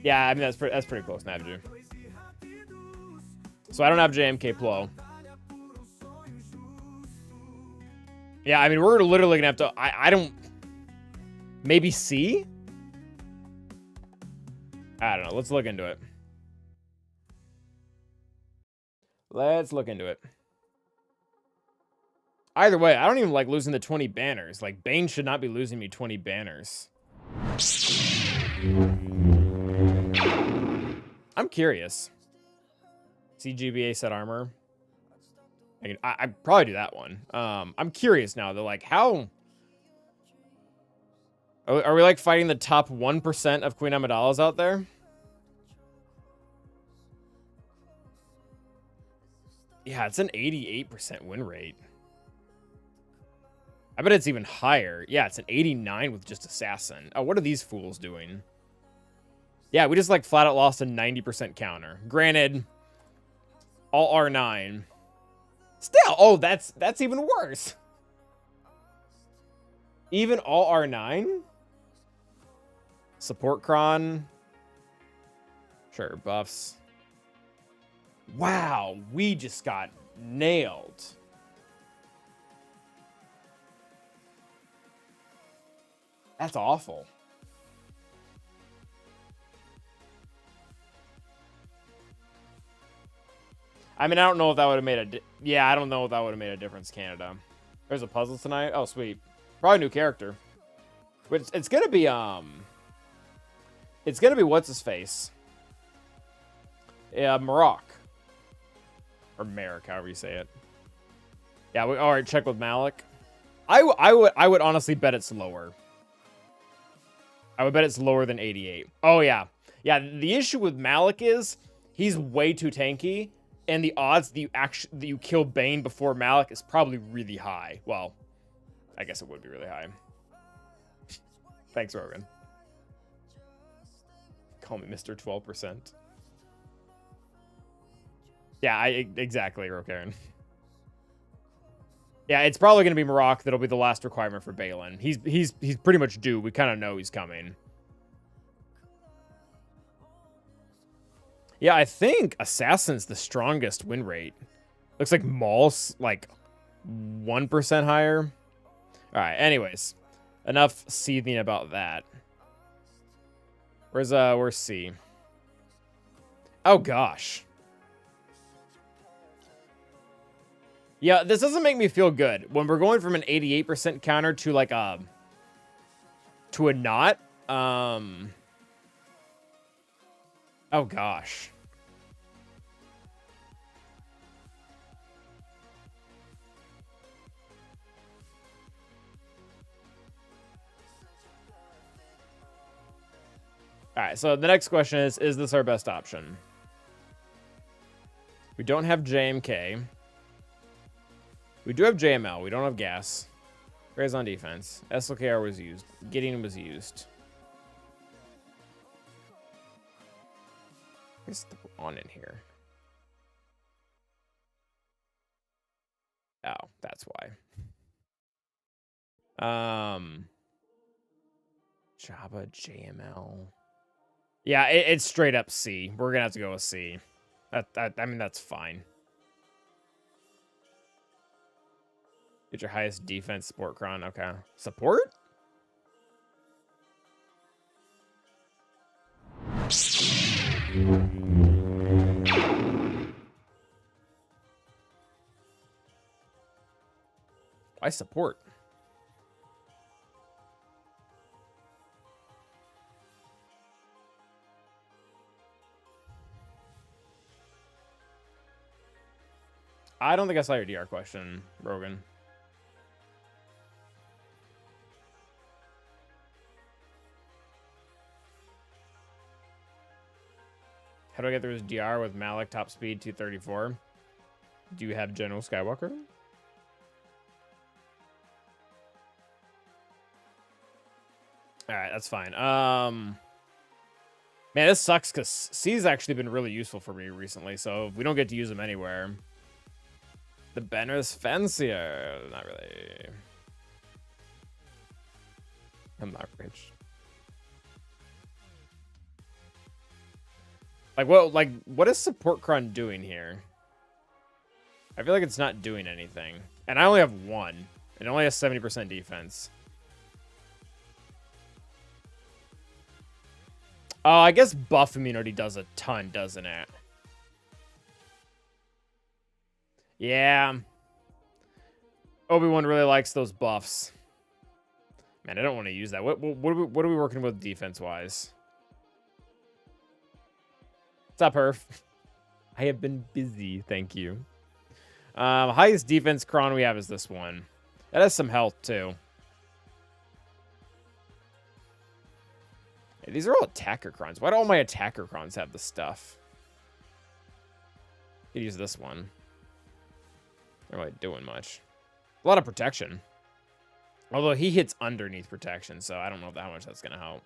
Yeah, I mean that's pretty close, Navju. So I don't have JMK Plo. Yeah, I mean we're literally gonna have to. I don't. Maybe C. I don't know. Let's look into it. Let's look into it. Either way, I don't even like losing the 20 banners. Like, Bane should not be losing me 20 banners. I'm curious. CGBA set armor. I'd probably do that one. I'm curious now, though. Like, how... Are we, like, fighting the top 1% of Queen Amidala's out there? Yeah, it's an 88% win rate. I bet it's even higher. Yeah, it's an 89 with just Assassin. Oh, what are these fools doing? Yeah, we just, like, flat out lost a 90% counter. Granted, all R9. Still, oh, that's even worse. Even all R9? Support cron. Sure, buffs. Wow, we just got nailed. That's awful. I mean, I don't know if that would have made a... Yeah, I don't know if that would have made a difference, Canada. There's a puzzle tonight? Oh, sweet. Probably a new character. But it's gonna be, It's gonna be what's-his-face? Marok. Or Merrick, however you say it. Yeah, alright, check with Malik. I would honestly bet it's lower. I would bet it's lower than 88. Oh, yeah. Yeah, the issue with Malik is he's way too tanky, and the odds that you kill Bane before Malik is probably really high. Well, I guess it would be really high. Thanks, Rogan. Call me Mr. 12%. Yeah, exactly, Rokaren. Yeah, it's probably going to be Marok that'll be the last requirement for Balin. He's pretty much due. We kind of know he's coming. Yeah, I think Assassin's the strongest win rate. Looks like Maul's like 1% higher. All right, anyways. Enough seething about that. Where's C? Oh, gosh. Yeah, this doesn't make me feel good. When we're going from an 88% counter to like a not. Oh gosh. All right, so the next question is this our best option? We don't have JMK. We do have JML. We don't have gas. Grays on defense. SLKR was used. Gideon was used. Where's the on in here? Oh, that's why. Jabba, JML. Yeah, it's straight up C. We're gonna have to go with C. I mean, that's fine. Get your highest defense, support cron. Okay. Support? Why support? I don't think I saw your DR question, Rogan. How do I get through his DR with Malik top speed 234? Do you have General Skywalker? All right, that's fine. Man, this sucks because C's actually been really useful for me recently, so if we don't get to use them anywhere. The banner's fancier. Not really. I'm not rich. What is Support Cron doing here? I feel like it's not doing anything. And I only have one. It only has 70% defense. Oh, I guess buff immunity does a ton, doesn't it? Yeah. Obi-Wan really likes those buffs. Man, I don't want to use that. What are we working with defense-wise? What's up, Herf? I have been busy, thank you. Highest defense cron we have is this one. That has some health, too. Hey, these are all attacker crons. Why do all my attacker crons have the stuff? Could use this one. Not really doing much. A lot of protection. Although he hits underneath protection, so I don't know how much that's going to help.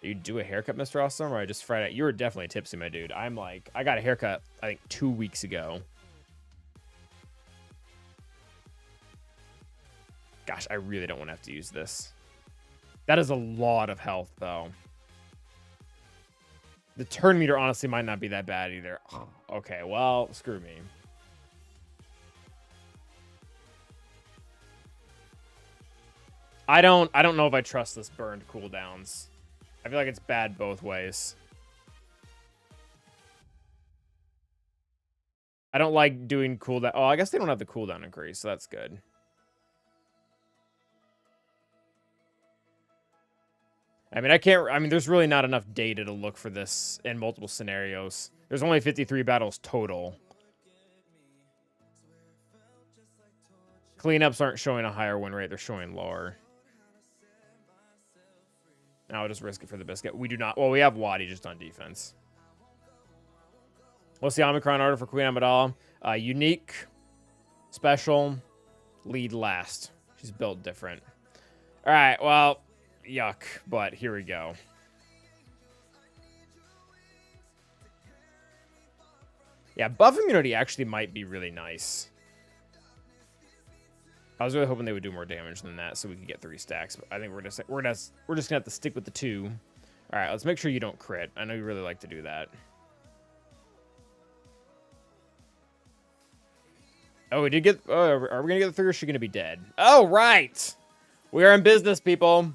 You do a haircut, Mr. Awesome, or I just fried out? You were definitely tipsy, my dude. I'm like, I got a haircut, I think, 2 weeks ago. Gosh, I really don't want to have to use this. That is a lot of health, though. The turn meter, honestly, might not be that bad either. Oh, okay, well, screw me. I don't know if I trust this burned cooldowns. I feel like it's bad both ways. I don't like doing cooldown. Oh, I guess they don't have the cooldown increase, so that's good. I mean, there's really not enough data to look for this in multiple scenarios. There's only 53 battles total. Cleanups aren't showing a higher win rate, they're showing lower. Now I'll just risk it for the biscuit. We do not. Well, we have Wadi just on defense. What's the Omicron order for Queen Amidala? Unique, special, lead last. She's built different. All right, well, yuck, but here we go. Yeah, buff immunity actually might be really nice. I was really hoping they would do more damage than that so we could get 3 stacks, but I think we're just gonna have to stick with the 2. All right, let's make sure you don't crit. I know you really like to do that. Oh, we did get. Oh, are we gonna get the 3 or is she gonna be dead? Oh, right. We are in business, people.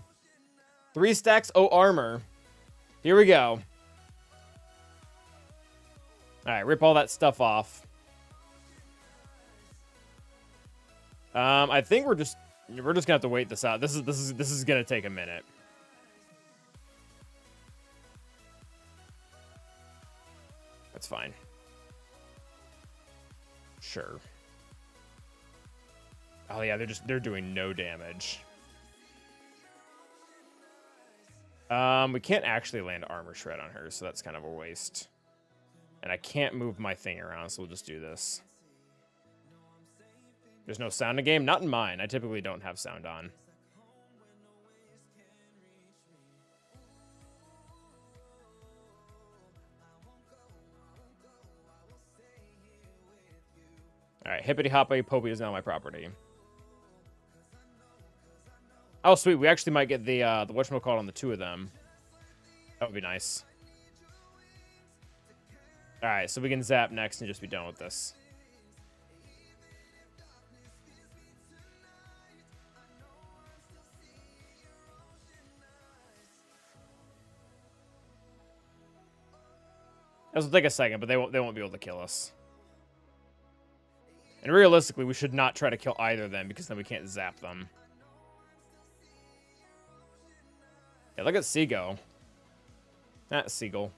3 stacks. Oh, armor. Here we go. All right, rip all that stuff off. I think we're just gonna have to wait this out. This is gonna take a minute. That's fine. Sure. Oh yeah, they're doing no damage. We can't actually land armor shred on her, so that's kind of a waste. And I can't move my thing around, so we'll just do this. There's no sound in game? Not in mine. I typically don't have sound on. Alright, hippity hoppity popey is now my property. Oh, sweet. We actually might get the whatchamacallit on the 2 of them. That would be nice. Alright, so we can zap next and just be done with this. This will take a second, but they won't be able to kill us. And realistically, we should not try to kill either of them because then we can't zap them. Yeah, look at Seagull. That's Seagull.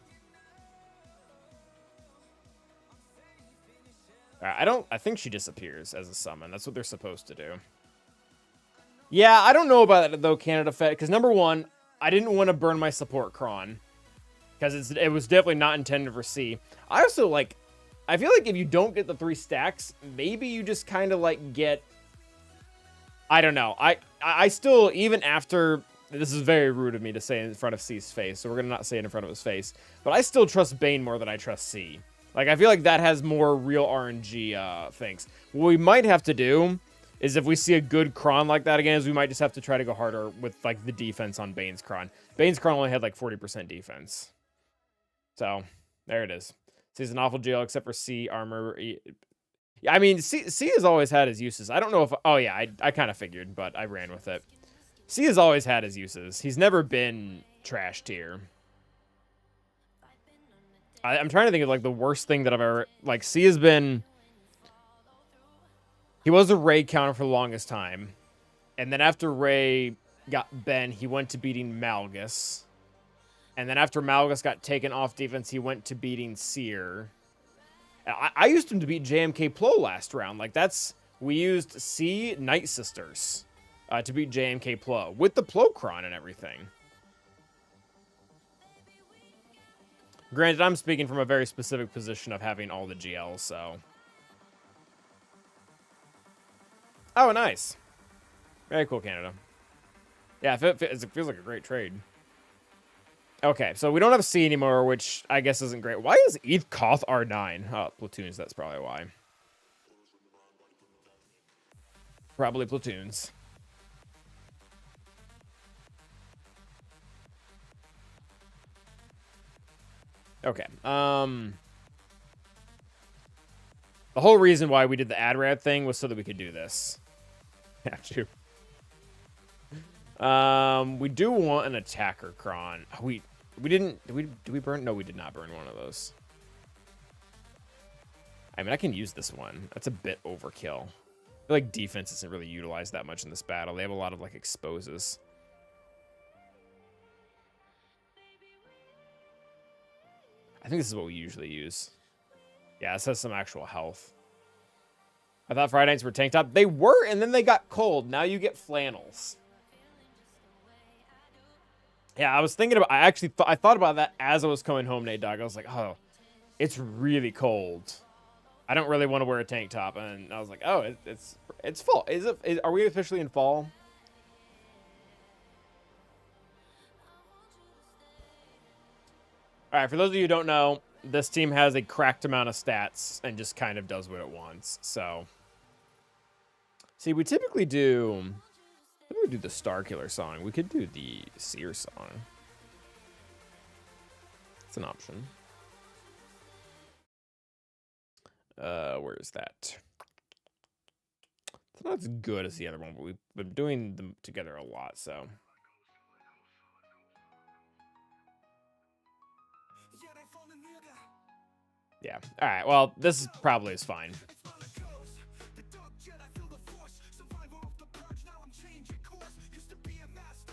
Alright, I think she disappears as a summon. That's what they're supposed to do. Yeah, I don't know about it though, Canada Fed, because number one, I didn't want to burn my support cron because it was definitely not intended for C. I also like, I feel like if you don't get the 3 stacks, maybe you just kind of like get, I don't know. I still, even after, this is very rude of me to say in front of C's face, so we're gonna not say it in front of his face, but I still trust Bane more than I trust C. Like, I feel like that has more real RNG things. What we might have to do is if we see a good Kron like that again, is we might just have to try to go harder with, like, the defense on Bane's Kron. Bane's Kron only had, like, 40% defense. So, there it is. C's an awful GL except for C, armor. Yeah, I mean, C has always had his uses. I don't know if... Oh, yeah, I kind of figured, but I ran with it. C has always had his uses. He's never been trash tier. I'm trying to think of, like, the worst thing that I've ever... Like, C has been... He was a Ray counter for the longest time. And then after Ray got Ben, he went to beating Malgus. And then after Malgus got taken off defense, he went to beating Seer. I used him to beat JMK Plo last round. Like, that's... We used C Night Sisters to beat JMK Plo. With the Plokron and everything. Granted, I'm speaking from a very specific position of having all the GLs, so... Oh, nice. Very cool, Canada. Yeah, it feels like a great trade. Okay, so we don't have C anymore, which I guess isn't great. Why is ETH Koth R9? Oh, platoons, that's probably why. Probably platoons. Okay, the whole reason why we did the AdRad thing was so that we could do this. Have to. We do want an attacker cron. We didn't. Did we burn? No, we did not burn one of those. I mean, I can use this one. That's a bit overkill. I feel like defense isn't really utilized that much in this battle. They have a lot of like exposes. I think this is what we usually use. Yeah, this has some actual health. I thought Friday nights were tank top. They were, and then they got cold. Now you get flannels. Yeah, I was thinking about... I thought about that as I was coming home, Nate Dogg. I was like, oh, it's really cold. I don't really want to wear a tank top. And I was like, oh, it's fall. Are we officially in fall? All right, for those of you who don't know, this team has a cracked amount of stats and just kind of does what it wants. So, see, we typically do... We do the Starkiller song. We could do the Seer song. It's an option. Where is that? It's not as good as the other one, but we've been doing them together a lot, so... Yeah. All right. Well, this probably is fine.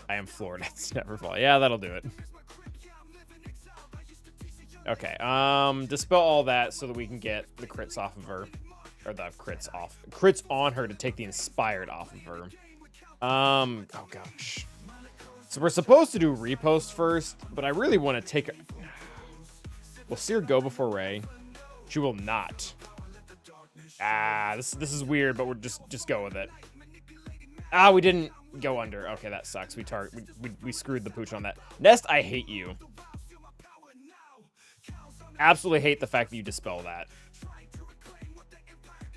I am Florida. It's never fall. Yeah, that'll do it. Okay. Dispel all that so that we can get the crits off of her, or the crits on her to take the inspired off of her. Oh gosh. So we're supposed to do repost first, but I really want to take. Will Seer go before Ray? She will not. This is weird, but we're just go with it. We didn't go under. Okay, that sucks. We screwed the pooch on that. Nest, I hate you. Absolutely hate the fact that you dispel that.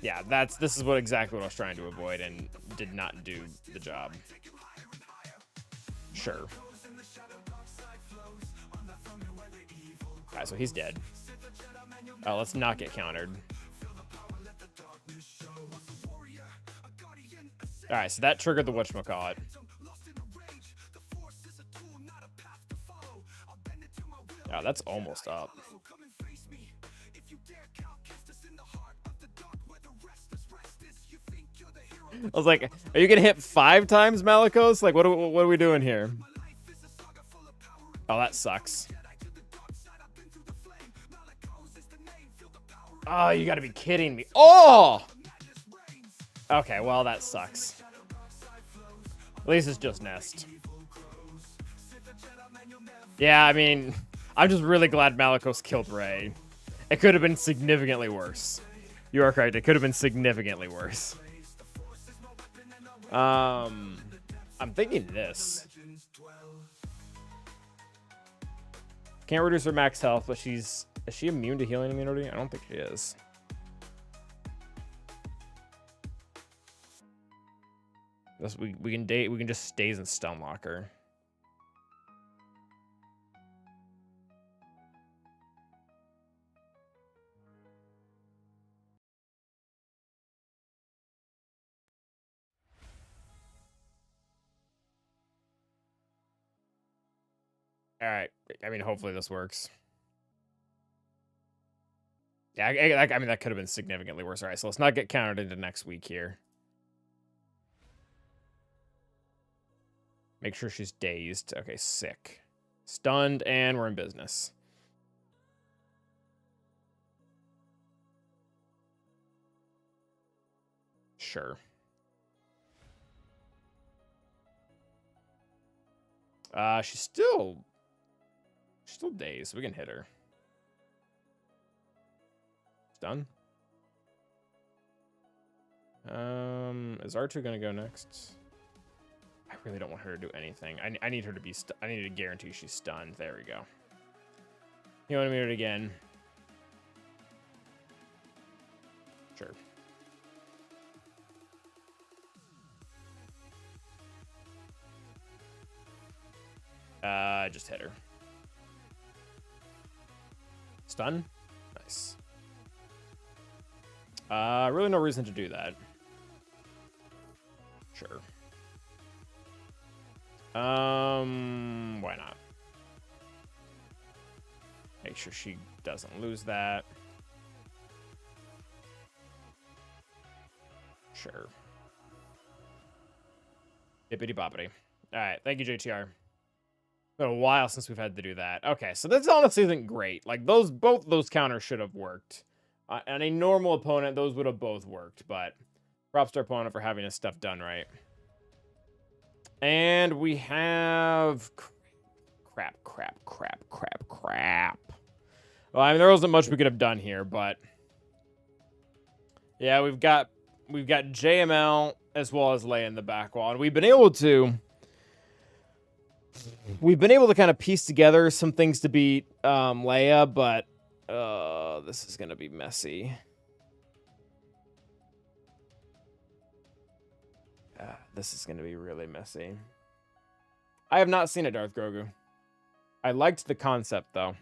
Yeah, this is exactly what I was trying to avoid and did not do the job. Sure. Alright, so he's dead. Let's not get countered. Alright, so that triggered the whatchamacallit. Oh, that's almost up. I was like, are you gonna hit 5 times, Malikos? Like, what are we doing here? Oh, that sucks. Oh, you gotta be kidding me. Oh! Okay, well, that sucks. At least it's just Nest. Yeah, I mean, I'm just really glad Malikos killed Ray. It could have been significantly worse. You are correct. It could have been significantly worse. I'm thinking this. Can't reduce her max health, but is she immune to healing immunity? I don't think she is. We can just stays and stun lock her. All right. I mean, hopefully this works. Yeah, I mean, that could have been significantly worse. All right, so let's not get counted into next week here. Make sure she's dazed. Okay, sick. Stunned, and we're in business. Sure. She's still dazed. We can hit her. Done. Is R2 gonna go next? I really don't want her to do anything. I need her to be. I need to guarantee she's stunned. There we go. You want to mute it again? Sure. Just hit her. Stun. Nice. Really no reason to do that. Sure. Why not? Make sure she doesn't lose that. Sure. Bippity boppity. All right, thank you, JTR. It's been a while since we've had to do that. Okay, so this honestly isn't great. Like both those counters should have worked. On a normal opponent, those would have both worked, but props to our opponent for having his stuff done right. And we have crap. Well, I mean, there wasn't much we could have done here, but yeah, we've got JML as well as Leia in the back wall, and we've been able to kind of piece together some things to beat Leia, but this is gonna be messy. This is gonna be really messy. I have not seen a Darth Grogu. I liked the concept though.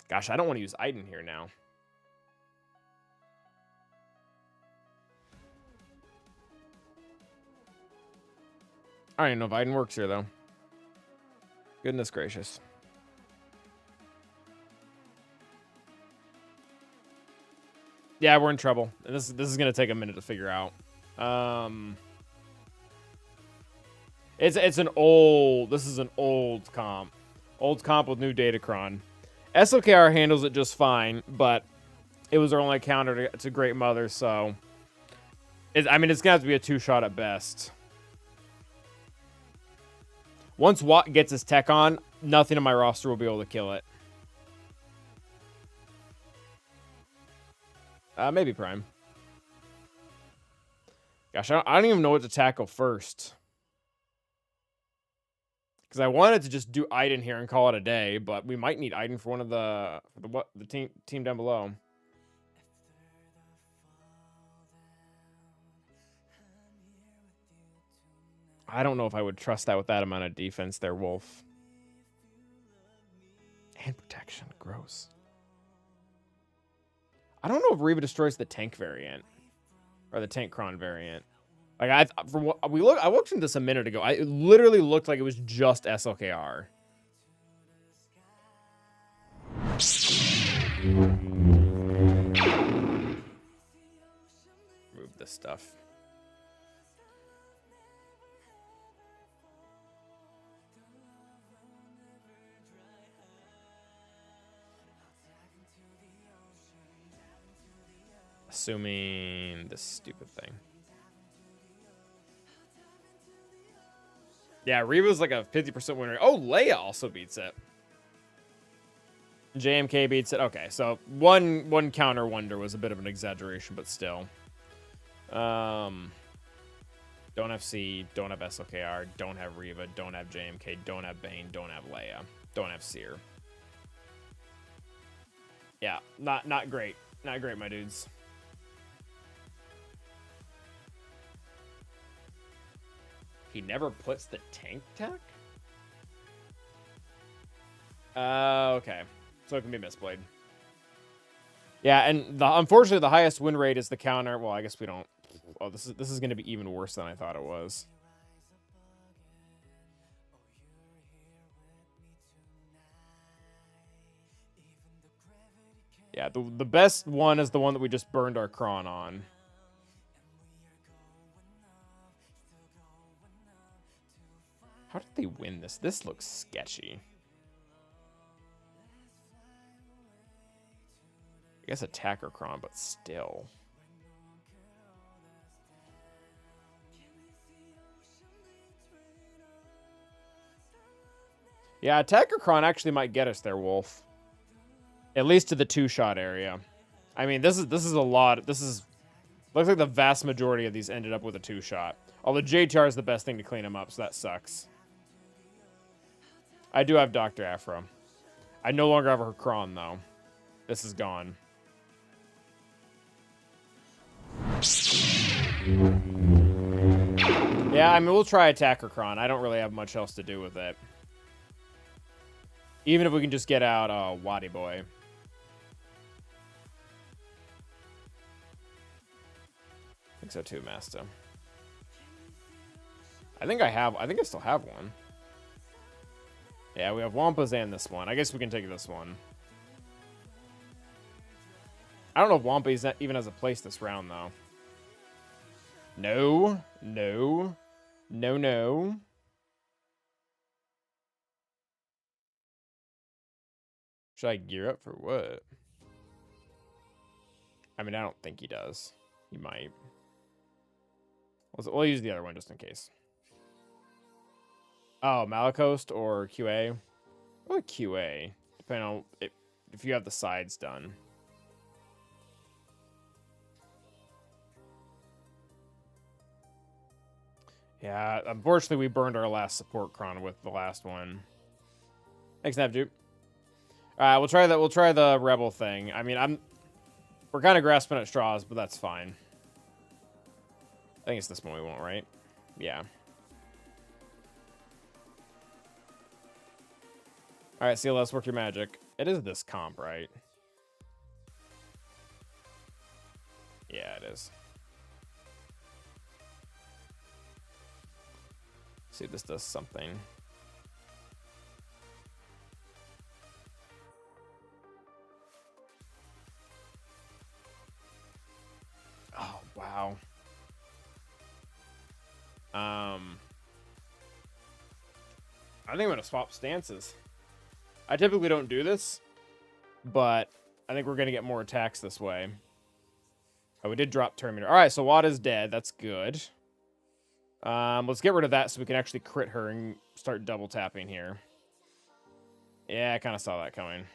Gosh, I don't want to use Iden here now. I don't even know if Iden works here though. Goodness gracious. Yeah, we're in trouble. This is gonna take a minute to figure out. It's an old. This is an old comp with new Datacron. SLKR handles it just fine, but it was our only counter to Great Mother, so I mean it's gonna have to be a 2-shot at best. Once Watt gets his tech on, nothing on my roster will be able to kill it. Maybe Prime. Gosh, I don't even know what to tackle first. Because I wanted to just do Iden here and call it a day, but we might need Iden for one of the team down below. I don't know if I would trust that with that amount of defense there, Wolf. And protection. Gross. I don't know if Reva destroys the tank variant. Or the tank cron variant. Like, I looked into this a minute ago. It literally looked like it was just SLKR. Move this stuff. Assuming this stupid thing. Yeah, Reva's like a 50% win rate. Oh, Leia also beats it. JMK beats it. Okay, so one counter wonder was a bit of an exaggeration, but still. Don't have C, don't have SLKR, don't have Reva, don't have JMK, don't have Bane, don't have Leia, don't have Seer. Yeah, not great. Not great, my dudes. He never puts the tank tech? Okay. So it can be misplayed. Yeah, and unfortunately the highest win rate is the counter. Well, I guess we don't. Oh, this is going to be even worse than I thought it was. Yeah, the best one is the one that we just burned our cron on. How did they win this? This looks sketchy. I guess attacker cron, but still. Yeah, attacker cron actually might get us there, Wolf. At least to the 2-shot area. I mean, this is a lot. Looks like the vast majority of these ended up with a 2-shot. Although JTR is the best thing to clean them up, so that sucks. I do have Dr. Afro. I no longer have her cron, though. This is gone. Yeah, I mean, we'll try attacker cron. I don't really have much else to do with it. Even if we can just get out Waddy Boy. I think so too, Master. I think I still have one. Yeah, we have Wampas and this one. I guess we can take this one. I don't know if Wampa even has a place this round, though. No. No. No, no. Should I gear up for what? I mean, I don't think he does. He might. We'll use the other one just in case. Oh, Malacost or QA? Or QA, depending on if you have the sides done. Yeah, unfortunately, we burned our last support cron with the last one. Thanks, Navdupe. All right, we'll try that. We'll try the rebel thing. I mean, we're kind of grasping at straws, but that's fine. I think it's this one we won't, right? Yeah. All right, CLS, work your magic. It is this comp, right? Yeah, it is. See if this does something. Oh, wow. I think I'm going to swap stances. I typically don't do this, but I think we're going to get more attacks this way. Oh, we did drop Terminator. All right, so Watt is dead. That's good. Let's get rid of that so we can actually crit her and start double tapping here. Yeah, I kind of saw that coming.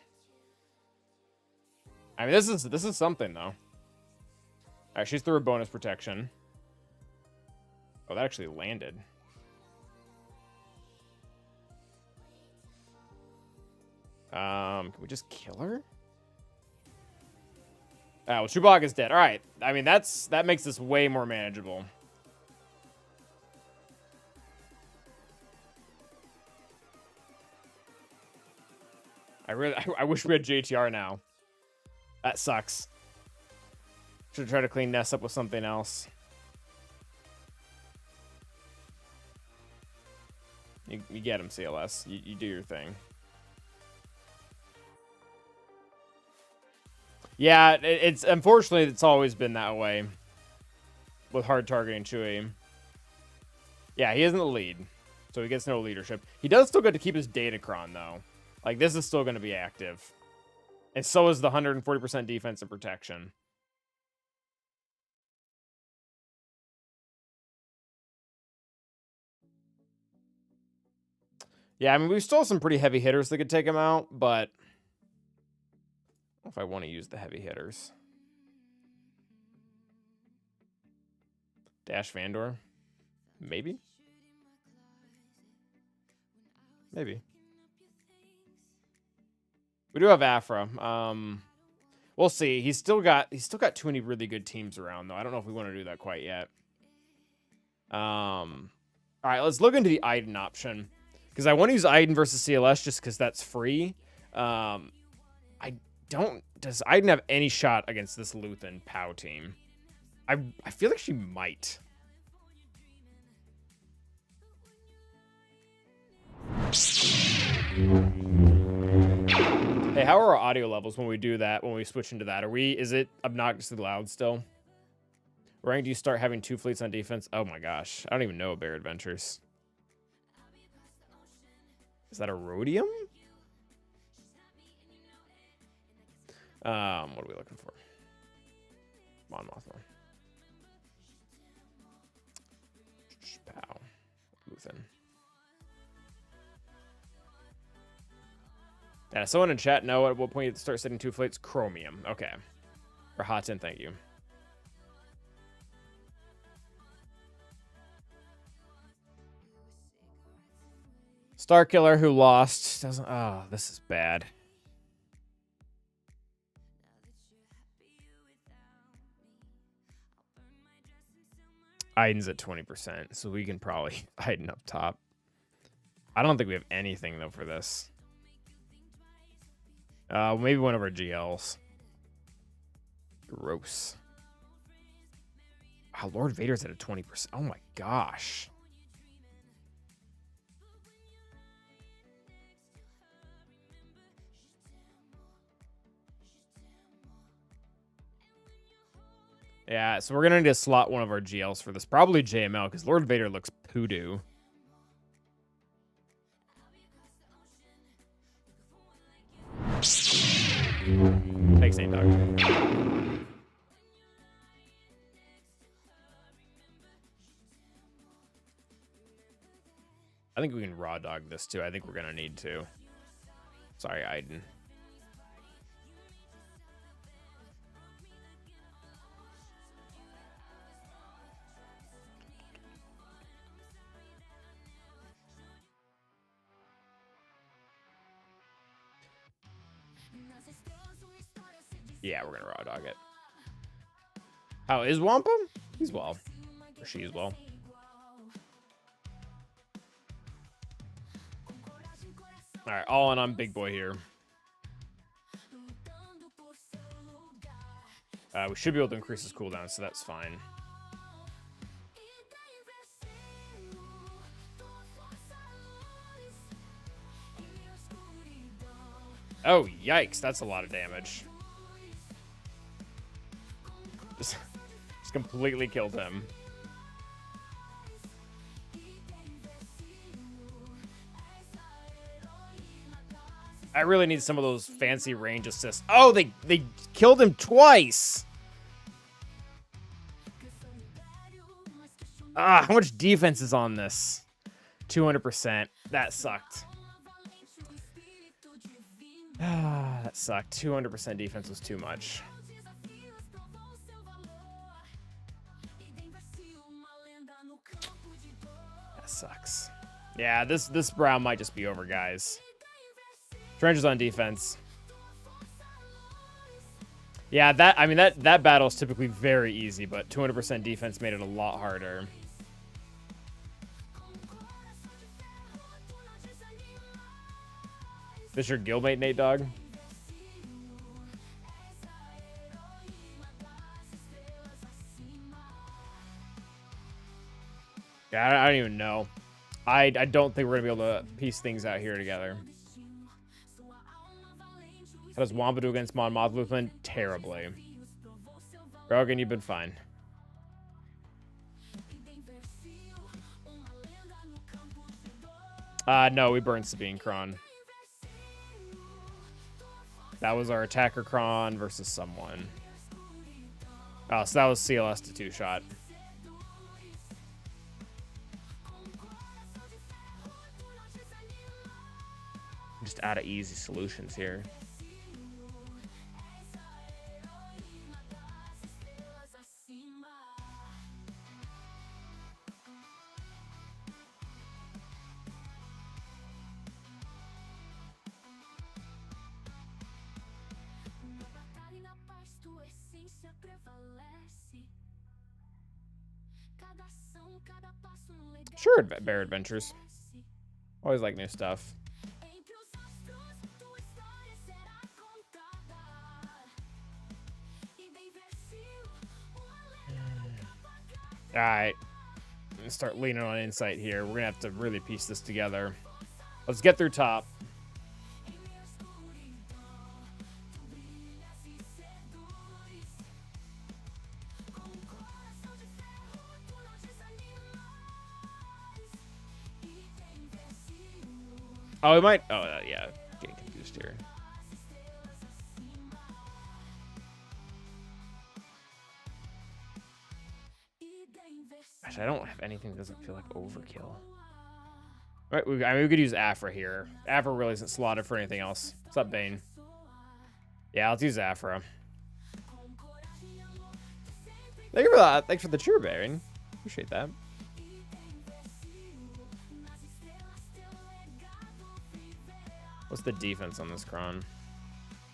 I mean, this is something, though. All right, she's through a bonus protection. Oh, that actually landed. Can we just kill her? Oh, well, Chewbacca's dead. All right. I mean, that makes this way more manageable. I wish we had JTR now. That sucks. Should try to clean Ness up with something else. You get him, CLS. You do your thing. Yeah, it's unfortunately it's always been that way with hard targeting Chewie. Yeah, he isn't the lead, so he gets no leadership. He does still get to keep his Datacron though. Like this is still going to be active, and so is the 140% defense and protection. Yeah, I mean, we've still some pretty heavy hitters that could take him out, but I don't know if I want to use the heavy hitters. Dash Vandor? Maybe? Maybe. We do have Afra. We'll see. He's still got too many really good teams around, though. I don't know if we want to do that quite yet. All right, let's look into the Aiden option. Because I want to use Aiden versus CLS just because that's free. Does Aiden have any shot against this Luthen POW team? I feel like she might. Hey, how are our audio levels when we do that, when we switch into that? Is it obnoxiously loud still? Rank, do you start having 2 fleets on defense? Oh my gosh. I don't even know Bear Adventures. Is that a Rhodium? What are we looking for? Mon Mothma. Pow. Luthen. Yeah, someone in chat know at what point you start setting 2 fleets? Chromium. Okay. Or Hotten, thank you. Starkiller who lost doesn't. Oh, this is bad. Aiden's at 20%, so we can probably Aiden up top. I don't think we have anything though for this. Maybe one of our GLs. Gross. Wow, Lord Vader's at a 20%. Oh my gosh. Yeah, so we're going to need to slot one of our GLs for this. Probably JML, because Lord Vader looks poodoo. Thanks, Nate Dog. I think we can raw dog this, too. I think we're going to need to. Sorry, Aiden. Yeah, we're gonna raw dog it. How is Wampum? He's well. Or she's well. Alright, all in on big boy here. We should be able to increase his cooldown, so that's fine. Oh, yikes. That's a lot of damage. Just completely killed him. I really need some of those fancy range assists. Oh, they killed him twice. Ah, how much defense is on this? 200%. That sucked. Ah, that sucked. 200% defense was too much. That sucks. Yeah, this round might just be over, guys. Trenches on defense. Yeah, that battle is typically very easy, but 200% defense made it a lot harder. This your guildmate, Nate Dog? Yeah, I don't even know. I don't think we're gonna be able to piece things out here together. How does Wamba do against Mon Mothma? Terribly. Rogan, you've been fine. No, we burned Sabine Kron. That was our attacker Kron versus someone. Oh, so that was CLS to 2-shot. out of easy solutions here. Sure, Bear Adventures. Always like new stuff. All right, let's start leaning on insight here. We're gonna have to really piece this together. Let's get through top. Oh, we might. Oh, yeah. Getting confused here. Gosh, I don't have anything that doesn't feel like overkill. All right, I mean, we could use Afra here. Afra really isn't slotted for anything else. What's up, Bane? Yeah, let's use Afra. Thank you for that. Thanks for the cheer, Baron. Appreciate that. What's the defense on this Kron?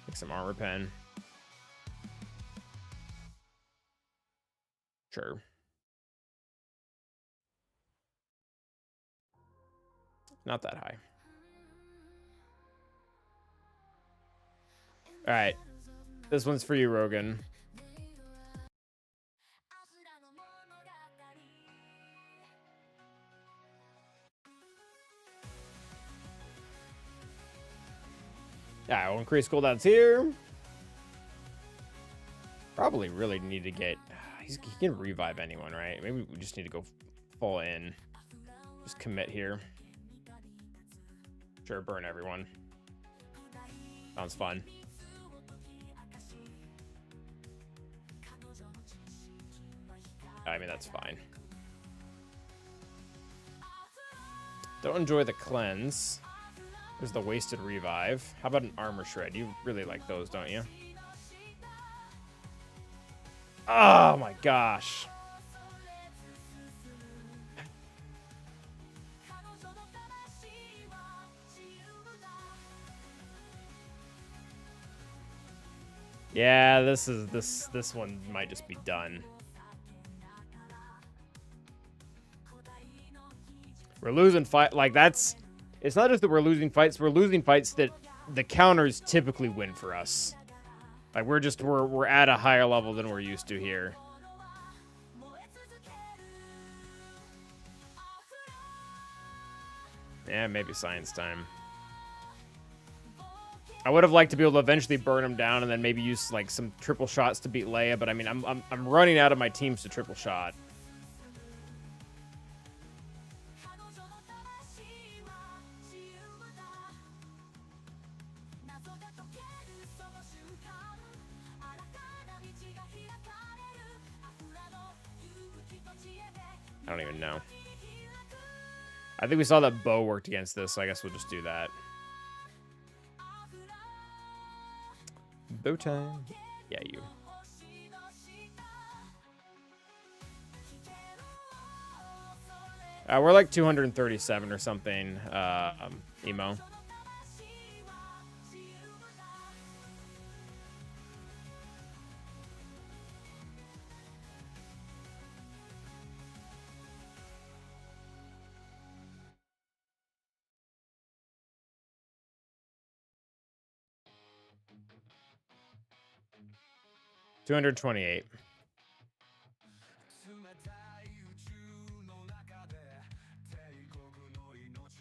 Take some armor pen. Sure. Not that high. All right. This one's for you, Rogan. Yeah, we'll increase cooldowns here. Probably really need to get... he can revive anyone, right? Maybe we just need to go full in. Just commit here. Sure, burn everyone. Sounds fun. I mean, that's fine. Don't enjoy the cleanse. There's the wasted revive. How about an armor shred? You really like those, don't you? Oh my gosh. Yeah, this one might just be done. We're losing fight, like that's, it's not just that we're losing fights that the counters typically win for us. Like we're at a higher level than we're used to here. Yeah, maybe science time. I would have liked to be able to eventually burn him down and then maybe use like some triple shots to beat Leia, but I mean I'm running out of my teams to triple shot. I don't even know. I think we saw that bow worked against this, so I guess we'll just do that. Bow time. Yeah, you. We're like 237 or something, emo. $228.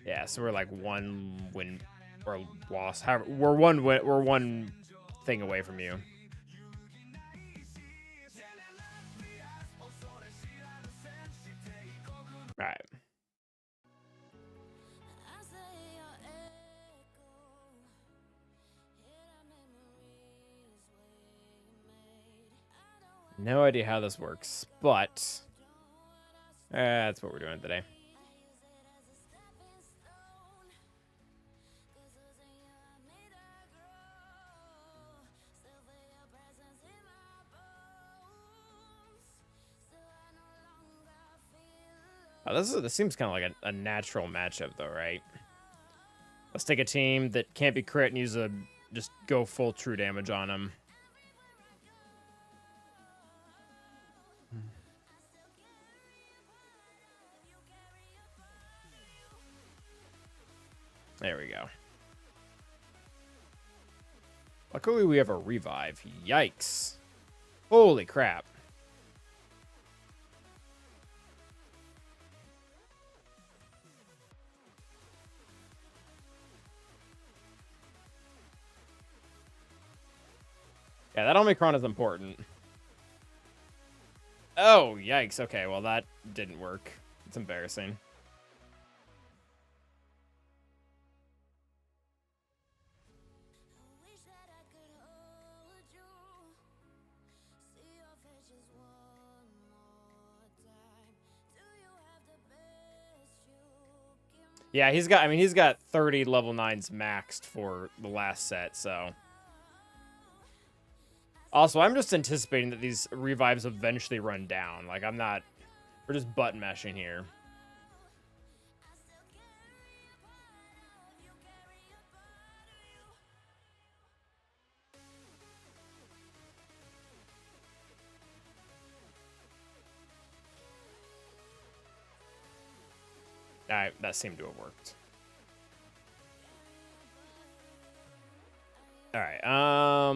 Yeah, so we're like one win or loss. However, we're one thing away from you. All right. No idea how this works, but that's what we're doing today. This seems kind of like a natural matchup, though, right? Let's take a team that can't be crit and just go full true damage on them. There we go. Luckily, we have a revive. Yikes. Holy crap. Yeah, that Omicron is important. Oh, yikes. Okay, well, that didn't work. It's embarrassing. Yeah, he's got 30 level 9s maxed for the last set, so. Also, I'm just anticipating that these revives eventually run down. Like, we're just button mashing here. Alright, that seemed to have worked. Alright, I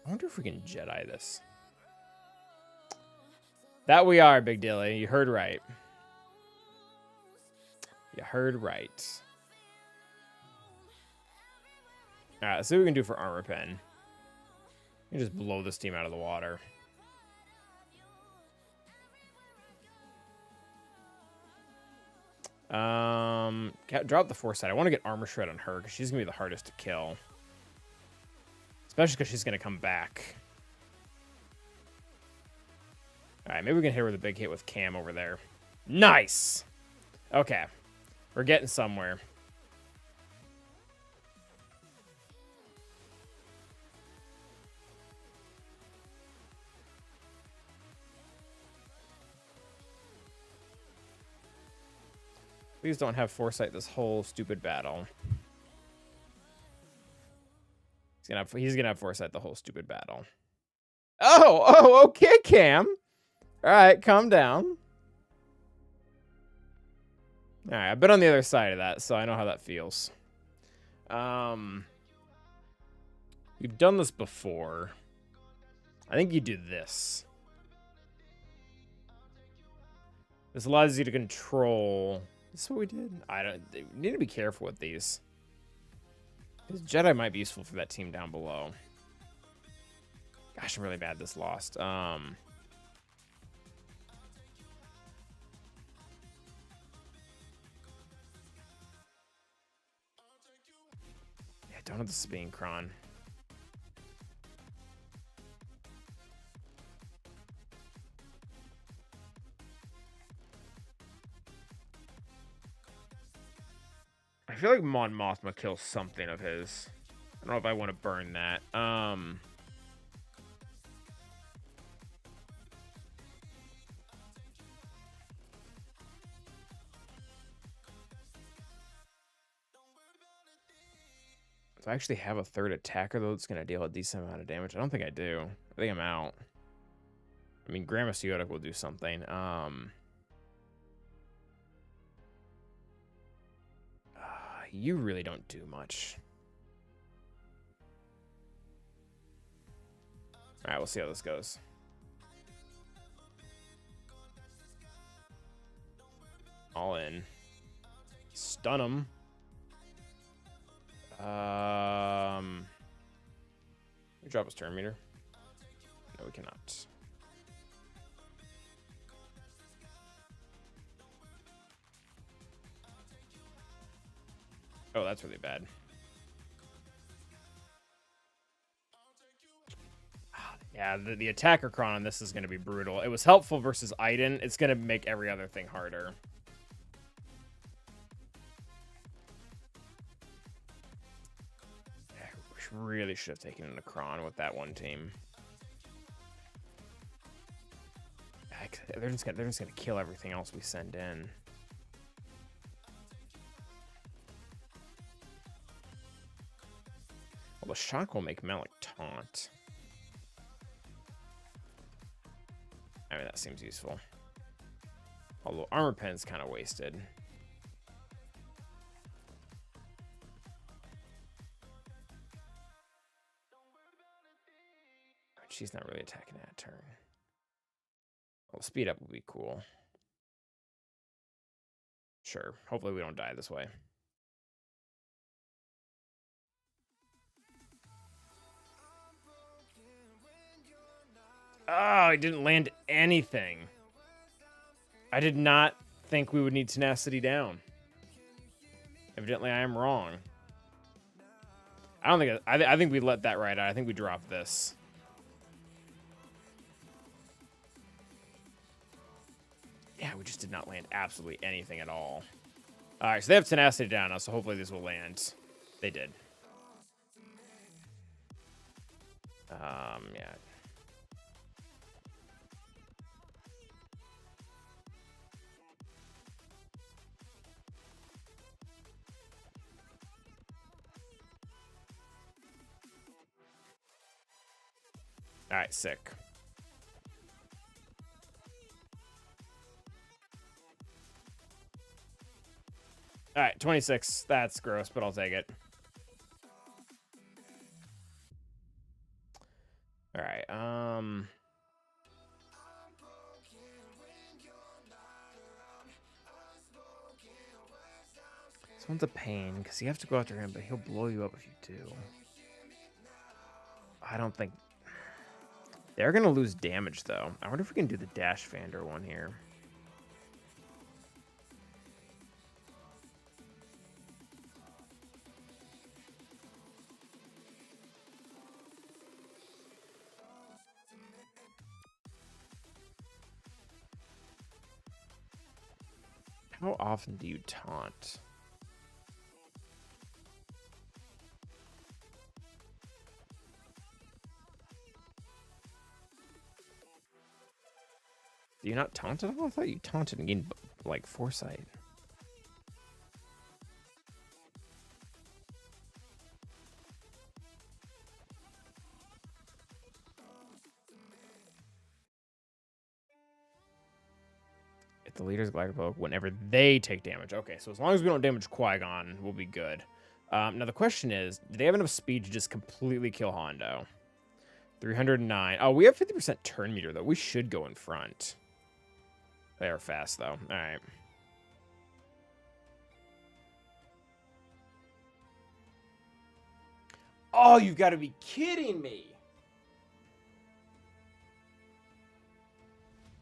wonder if we can Jedi this. That we are, Big Dilly. You heard right. You heard right. Alright, let's see what we can do for armor pen. You just blow this team out of the water. Drop the foresight. I want to get armor shred on her because she's gonna be the hardest to kill, especially because she's gonna come back. All right, maybe we can hit her with a big hit with Cam over there. Nice. Okay, we're getting somewhere. Please don't have foresight this whole stupid battle. He's gonna have foresight the whole stupid battle. Oh, okay, Cam. All right, calm down. All right, I've been on the other side of that, so I know how that feels. We've done this before. I think you do this. This allows you to control. This is what we did. We need to be careful with these. Because Jedi might be useful for that team down below. Gosh, I'm really bad this lost. Yeah, don't have the Sabine Kron. I feel like Mon Mothma kills something of his. I don't know if I want to burn that. Do I actually have a third attacker, though, that's going to deal a decent amount of damage? I don't think I do. I think I'm out. I mean, Grandma Siotic will do something. You really don't do much. All right, we'll see how this goes. All in. Stun him. Can we drop his turn meter? No, we cannot. Oh, that's really bad. Yeah, the attacker cron on this is going to be brutal. It was helpful versus Iden. It's going to make every other thing harder. Yeah, we really should have taken a cron with that one team. they're just gonna kill everything else we send in. Well, the shock will make Malik taunt. I mean, that seems useful. Although armor pen's kind of wasted. She's not really attacking that turn. Well, speed up would be cool. Sure. Hopefully we don't die this way. Oh, I didn't land anything. I did not think we would need tenacity down. Evidently, I am wrong. I don't think... I think we let that ride out. I think we dropped this. Yeah, we just did not land absolutely anything at all. All right, so they have tenacity down now, so hopefully this will land. They did. Yeah. All right, sick. All right, 26. That's gross, but I'll take it. All right. This one's a pain because you have to go after him, but he'll blow you up if you do. I don't think they're gonna lose damage though. I wonder if we can do the Dash Vander one here. How often do you taunt? Do you not taunt at all? I thought you taunted and gained, like, foresight. If the leader's Galactic whenever they take damage. Okay, so as long as we don't damage Qui-Gon, we'll be good. Now, the question is, do they have enough speed to just completely kill Hondo? 309. Oh, we have 50% turn meter, though. We should go in front. They are fast, though. All right. Oh, you've got to be kidding me.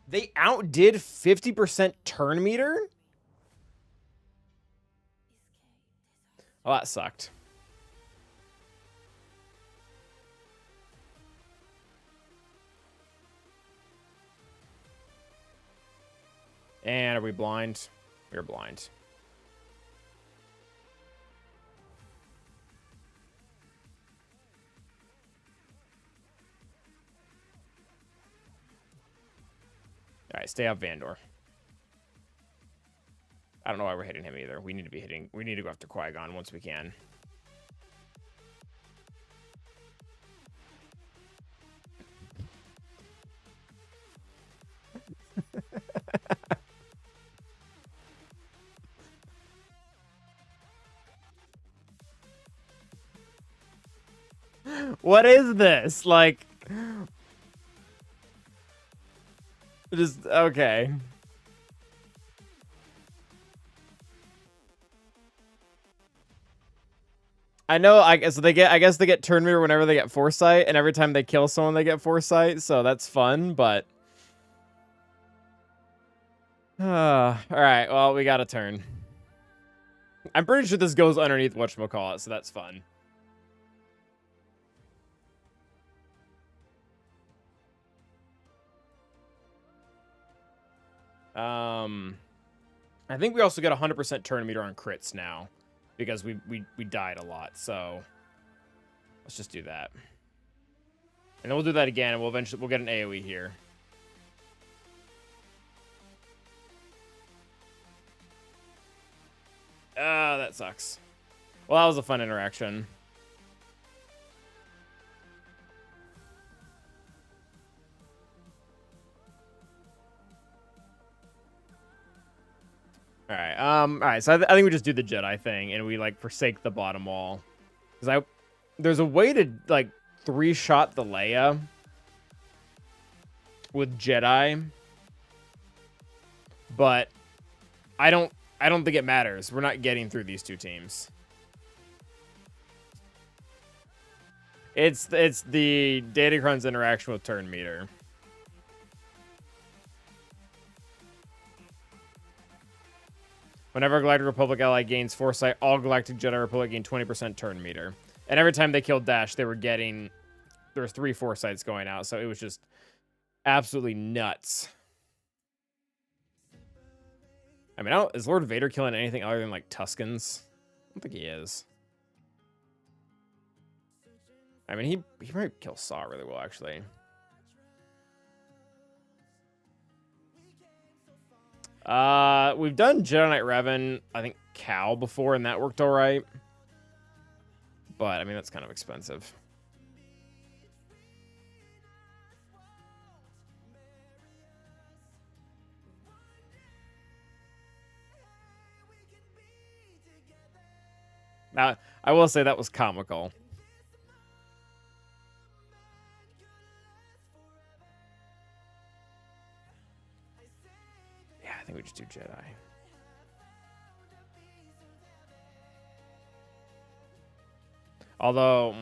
They outdid 50% turn meter? Oh, that sucked. And are we blind? We're blind. All right, stay up, Vandor. I don't know why we're hitting him either. We need to be hitting. We need to go after Qui-Gon once we can. What is this? Like, just okay. I know. I guess they get turn meter whenever they get foresight, and every time they kill someone, they get foresight. So that's fun, but. All right. Well, we got a turn. I'm pretty sure this goes underneath whatchamacallit, so that's fun. I think we also get 100% turn meter on crits now because we died a lot. So let's just do that. And then we'll do that again, and we'll get an AoE here. That sucks. Well, that was a fun interaction. Alright, so I think we just do the Jedi thing, and we, like, forsake the bottom wall. Because there's a way to, like, 3-shot the Leia with Jedi, but I don't think it matters. We're not getting through these two teams. It's the Datacron's interaction with turn meter. Whenever a Galactic Republic ally gains Foresight, all Galactic Jedi Republic gain 20% turn meter. And every time they killed Dash, they were getting... There were 3 Foresights going out, so it was just absolutely nuts. I mean, is Lord Vader killing anything other than, like, Tuskens? I don't think he is. I mean, he might kill Saw really well, actually. We've done Jedi Knight Revan, I think, Cal before, and that worked all right. But, I mean, that's kind of expensive. Now, I will say that was comical. Yeah, I think we just do Jedi. Although,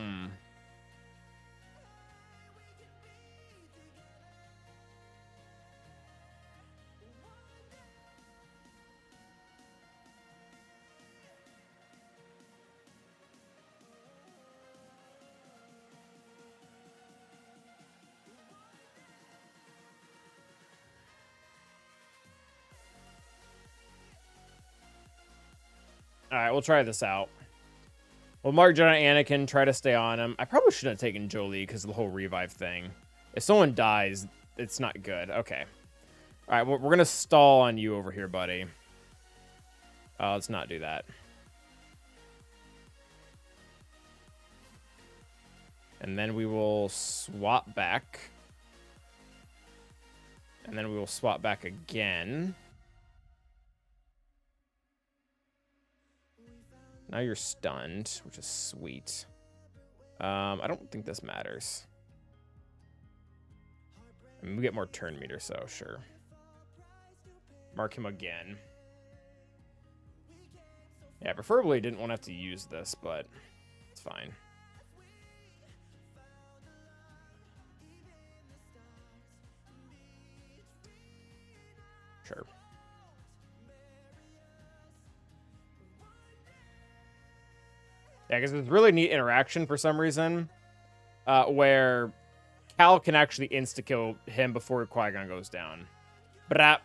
Alright, we'll try this out. Well, Mark Jedi Anakin, try to stay on him. I probably shouldn't have taken Jolie because of the whole revive thing. If someone dies, it's not good. Okay. Alright, well, we're going to stall on you over here, buddy. Let's not do that. And then we will swap back. And then we will swap back again. Now you're stunned, which is sweet. I don't think this matters. I mean, we get more turn meter, so sure. Mark him again. Yeah, preferably didn't want to have to use this, but it's fine. Sure. Yeah, because it's really neat interaction for some reason, where Cal can actually insta-kill him before Qui-Gon goes down. Brap.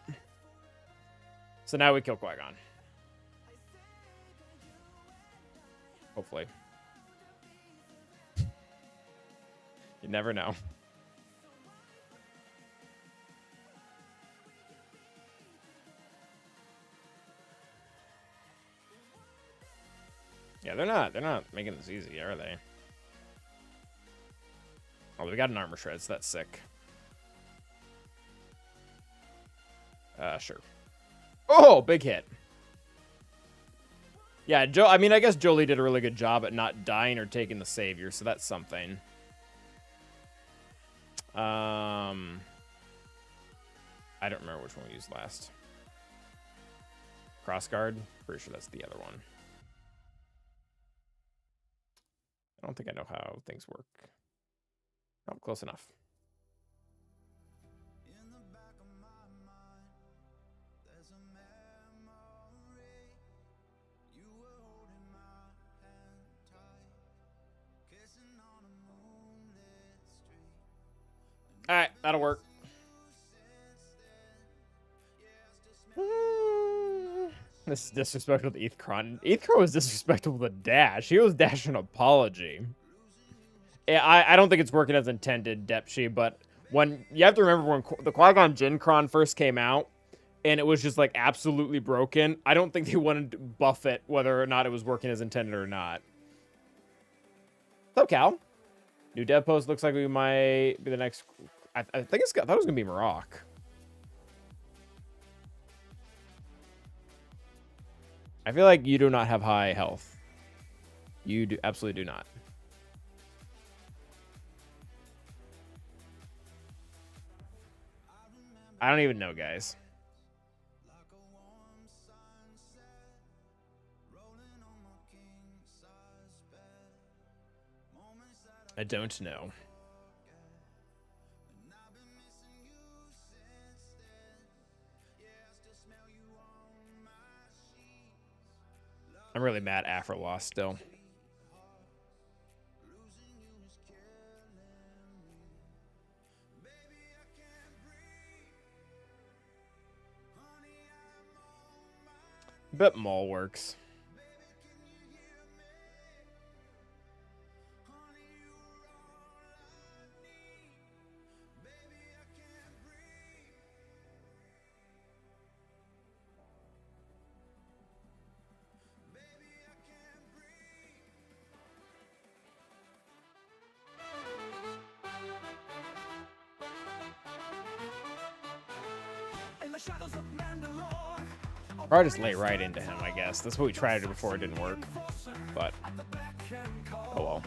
So now we kill Qui-Gon. Hopefully. You never know. Yeah, they're not making this easy, are they? Oh, we got an armor shred, so that's sick. Sure. Oh, big hit. Yeah, I mean, I guess Jolie did a really good job at not dying or taking the savior, so that's something. I don't remember which one we used last. Crossguard? Pretty sure that's the other one. I don't think I know how things work. Oh, close enough. All right, that'll work. This is disrespectful to Ethcron. Ethcron was disrespectful to Dash. He was Dash an apology. Yeah, I don't think it's working as intended, Depshi, but when you have to remember when the Qui-Gon Jinn Cron first came out, and it was just like absolutely broken, I don't think they wanted to buff it whether or not it was working as intended or not. What's up, Cal? New dev post looks like we might be the next. I thought it was gonna be Maroc. I feel like you do not have high health. You do absolutely do not. I don't even know, guys. I don't know. I'm really mad Afro lost still. Bet Maul works. Or just lay right into him, I guess. That's what we tried to do before, it didn't work. But, oh well.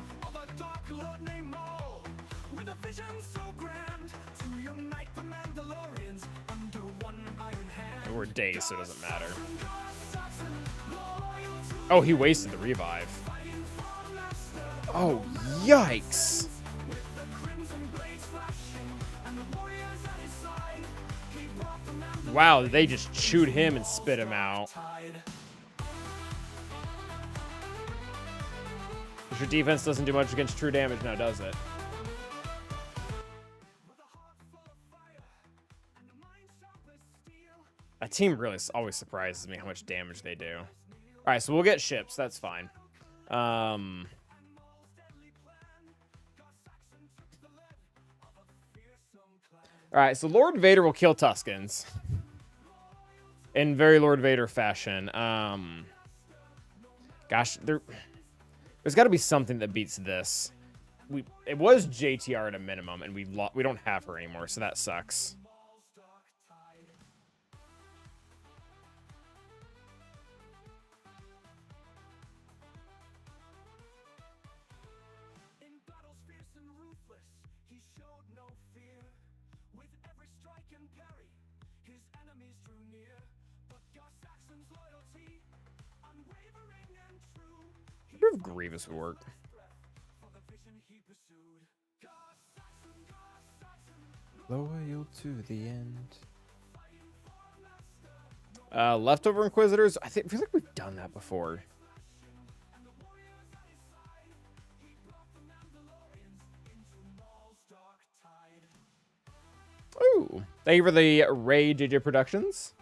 We're dazed, so it doesn't matter. Oh, he wasted the revive. Oh, yikes. Wow, they just chewed him and spit him out. Your defense doesn't do much against true damage now, does it? That team really always surprises me how much damage they do. All right, so we'll get ships. That's fine. All right, so Lord Vader will kill Tuscans in very Lord Vader fashion. Gosh, there's got to be something that beats this. It was JTR at a minimum, and we don't have her anymore, so that sucks. I wonder if Grievous would work. Loyal to the end. Leftover Inquisitors. I feel like we've done that before. Ooh. Thank you for the Ray JJ Productions.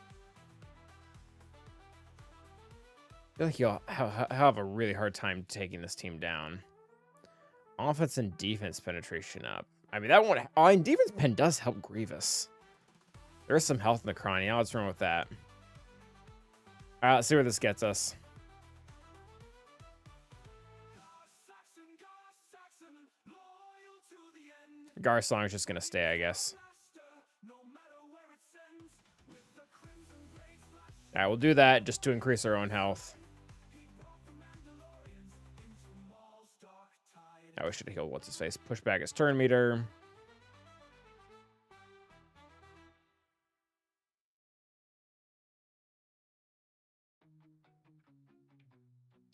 I feel like you'll have a really hard time taking this team down. Offense and defense penetration up. I mean, that won't... Oh, and defense pen does help Grievous. There's some health in the Cron. Yeah, what's wrong with that? All right, let's see where this gets us. Garsong is just going to stay, I guess. All right, we'll do that just to increase our own health. I we should have healed what's his face. Push back his turn meter.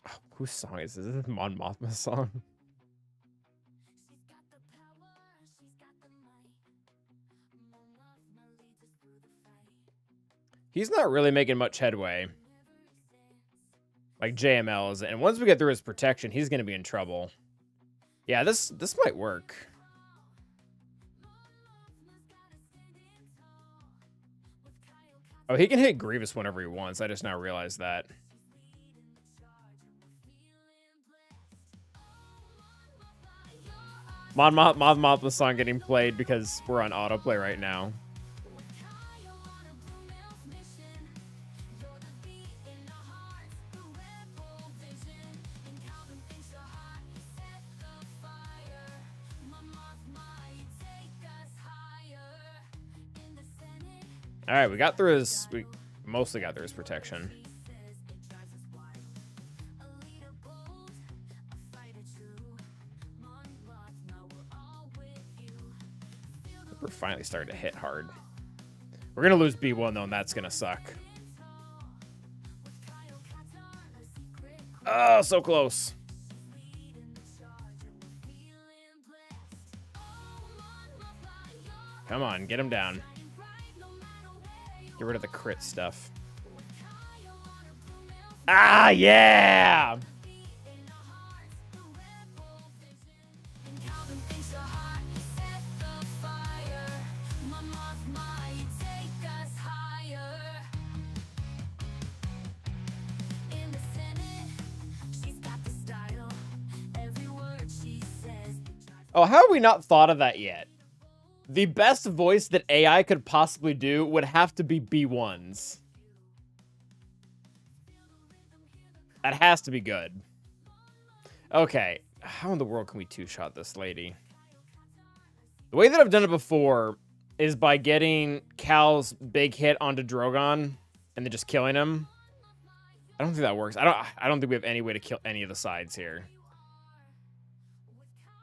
Oh, whose song is this? Is this Mon Mothma's song? He's not really making much headway. Like JML is. And once we get through his protection, he's going to be in trouble. Yeah, this might work. Oh, he can hit Grievous whenever he wants. I just now realized that. Mon Mothma's song getting played because we're on autoplay right now. All right, we got through his. We mostly got through his protection. We're finally starting to hit hard. We're gonna lose B1 though, and that's gonna suck. Oh, so close. Come on, get him down. Get rid of the crit stuff. Ah, yeah! Oh, how have we not thought of that yet? The best voice that AI could possibly do would have to be B1's. That has to be good. Okay, how in the world can we two-shot this lady? The way that I've done it before is by getting Cal's big hit onto Drogon and then just killing him. I don't think that works. I don't think we have any way to kill any of the sides here.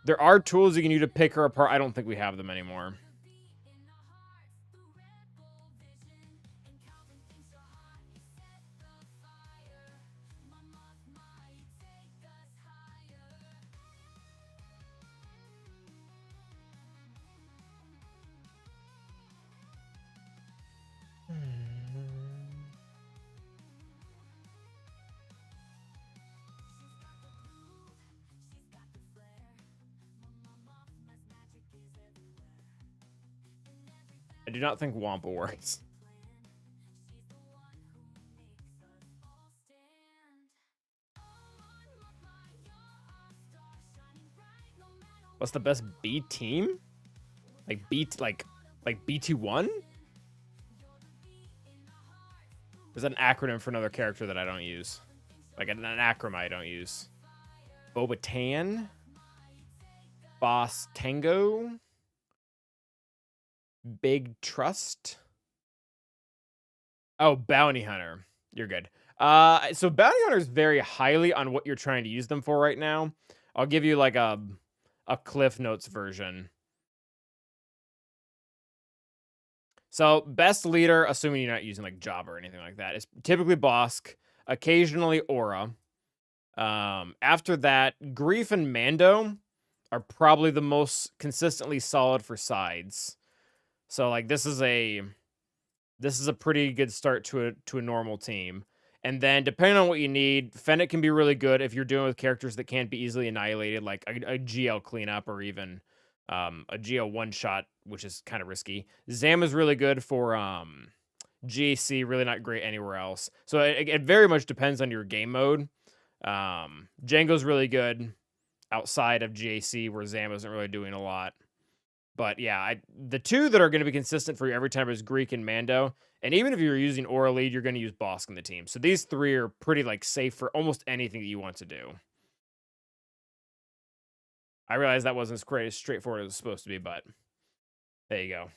There are tools you can use to pick her apart. I don't think we have them anymore. I do not think Wampa works. What's the best B team? Like BT1? Is that an acronym for another character that I don't use? Like an acronym I don't use. Bo-Katan? Boss Tango? Big Trust? Oh, Bounty Hunter. You're good. So Bounty Hunter is very highly on what you're trying to use them for right now. I'll give you like a Cliff Notes version. So best leader, assuming you're not using like Jabba or anything like that, is typically Bosk, occasionally Aura. After that, Grief and Mando are probably the most consistently solid for sides. So like this is a pretty good start to a normal team. And then depending on what you need, Fennec can be really good if you're dealing with characters that can't be easily annihilated, like a GL cleanup or even a GL one shot, which is kind of risky. Zam is really good for GAC, really not great anywhere else. So it very much depends on your game mode. Django's really good outside of GAC, where Zam isn't really doing a lot. But yeah, the two that are going to be consistent for you every time is Greek and Mando. And even if you're using Aura Lead, you're going to use Bosk in the team. So these three are pretty like safe for almost anything that you want to do. I realize that wasn't as straightforward as it was supposed to be, but there you go.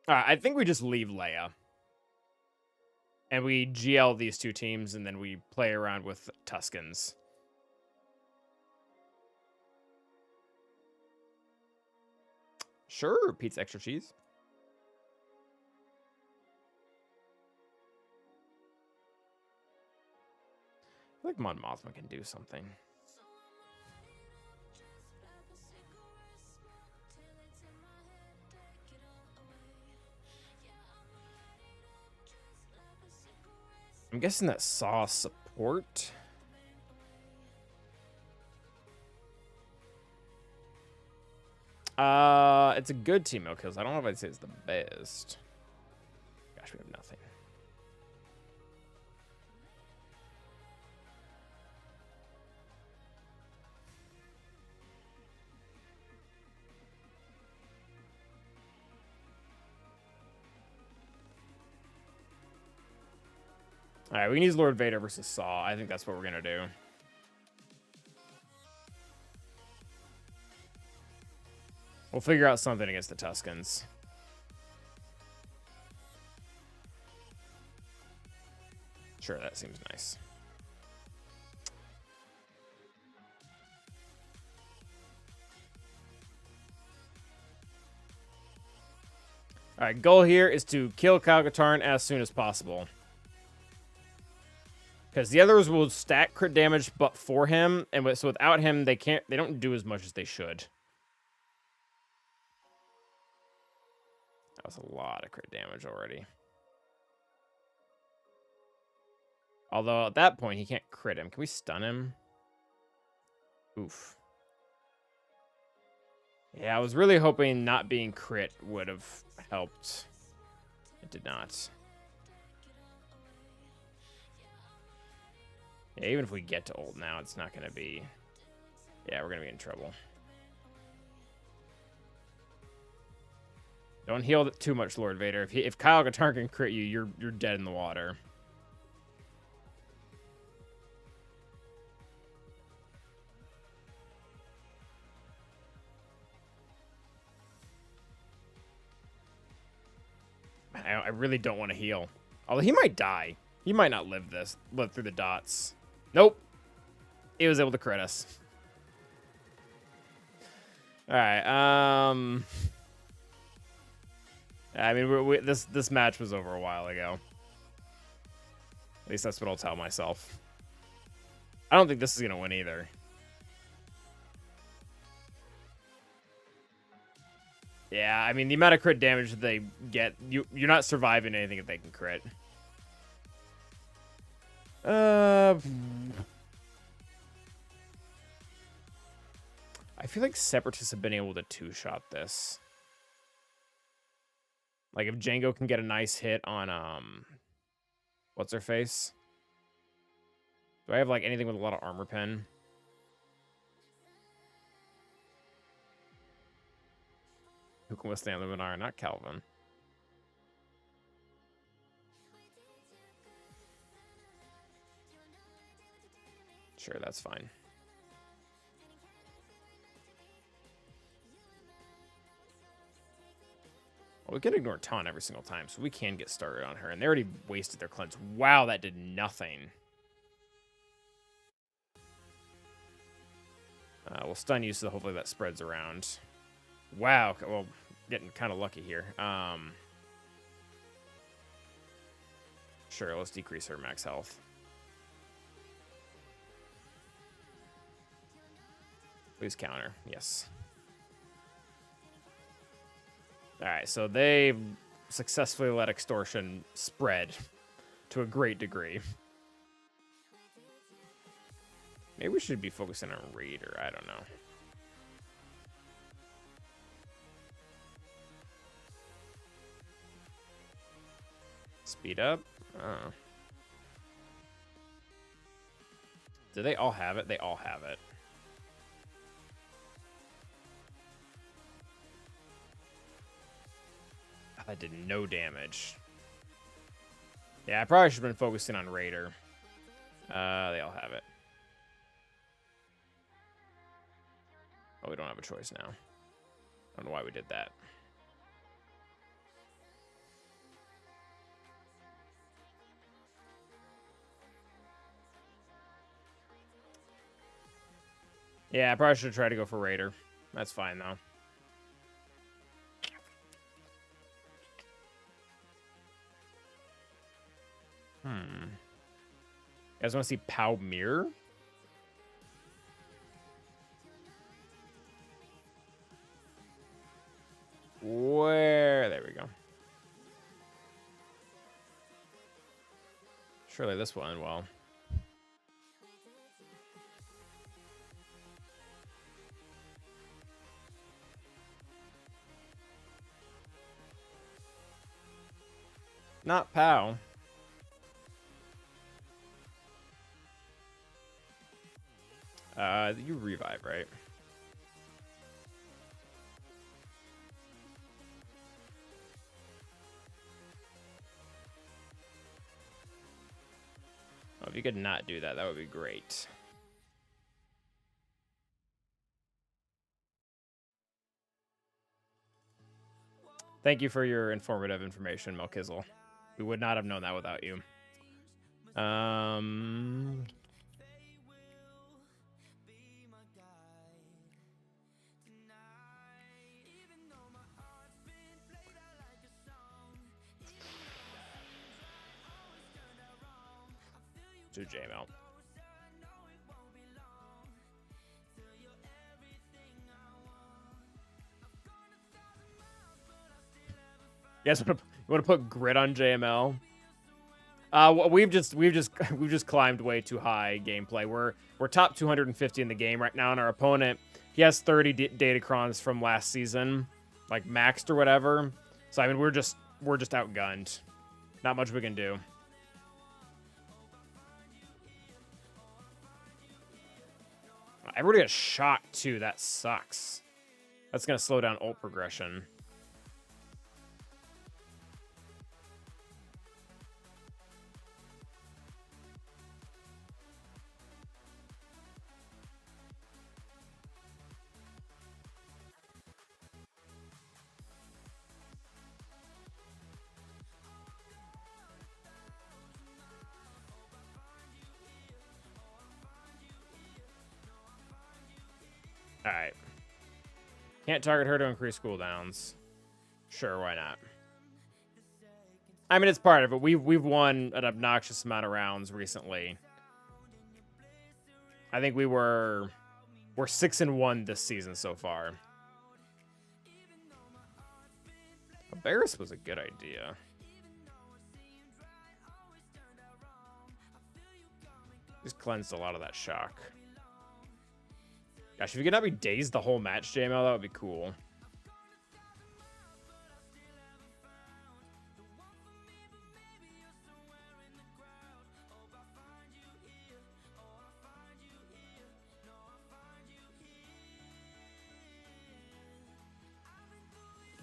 All right, I think we just leave Leia. And we GL these two teams, and then we play around with Tuskens. Sure, pizza extra cheese. I feel like Mon Mothma can do something. I'm guessing that Saw support. It's a good team of kills. I don't know if I'd say it's the best. Gosh, we have nothing. All right, we can use Lord Vader versus Saw. I think that's what we're going to do. We'll figure out something against the Tuscans. Sure, that seems nice. All right, goal here is to kill Kyle Katarn as soon as possible. Because the others will stack crit damage, but for him, and so without him, they don't do as much as they should. That was a lot of crit damage already. Although at that point, he can't crit him. Can we stun him? Oof. Yeah, I was really hoping not being crit would have helped. It did not. Yeah, even if we get to ult now, it's not going to be... Yeah, we're going to be in trouble. Don't heal too much, Lord Vader. If Kyle Katarn can crit you, you're dead in the water. I really don't want to heal. Although he might die. He might not live through the dots. Nope. He was able to crit us. All right. I mean, this match was over a while ago. At least that's what I'll tell myself. I don't think this is gonna win either. Yeah, I mean, the amount of crit damage that they get, you're not surviving anything if they can crit. I feel like Separatists have been able to two-shot this. Like, if Django can get a nice hit on, what's her face? Do I have, like, anything with a lot of armor pen? Who can withstand the Luminar? Not Calvin. Sure, that's fine. Well, we can ignore Taunt every single time, so we can get started on her. And they already wasted their cleanse. Wow, that did nothing. We'll stun you, so hopefully that spreads around. Wow, well, getting kind of lucky here. Sure, let's decrease her max health. Please counter. Yes. All right, so they successfully let extortion spread to a great degree. Maybe we should be focusing on Raider. I don't know. Speed up? Oh. Do they all have it? They all have it. That did no damage. Yeah, I probably should have been focusing on Raider. They all have it. Oh, we don't have a choice now. I don't know why we did that. Yeah, I probably should have tried to go for Raider. That's fine, though. You guys want to see Pow Mirror? Where? There we go. Surely this will end well. Not Pow. You revive, right? Oh, if you could not do that, that would be great. Thank you for your informative information, Melkizzle. We would not have known that without you. To JML. You guys want to put grit on JML? We've just climbed way too high gameplay. We're top 250 in the game right now, and our opponent, he has 30 Datacrons from last season, like maxed or whatever. So I mean, we're just outgunned. Not much we can do. Everybody got shocked too. That sucks. That's gonna slow down ult progression. All right. Can't target her to increase cooldowns. Sure, why not? I mean, it's part of it. We've won an obnoxious amount of rounds recently. I think we're 6-1 this season so far. Barris was a good idea. Just cleansed a lot of that shock. Gosh, if you could not be dazed the whole match, JML, that would be cool.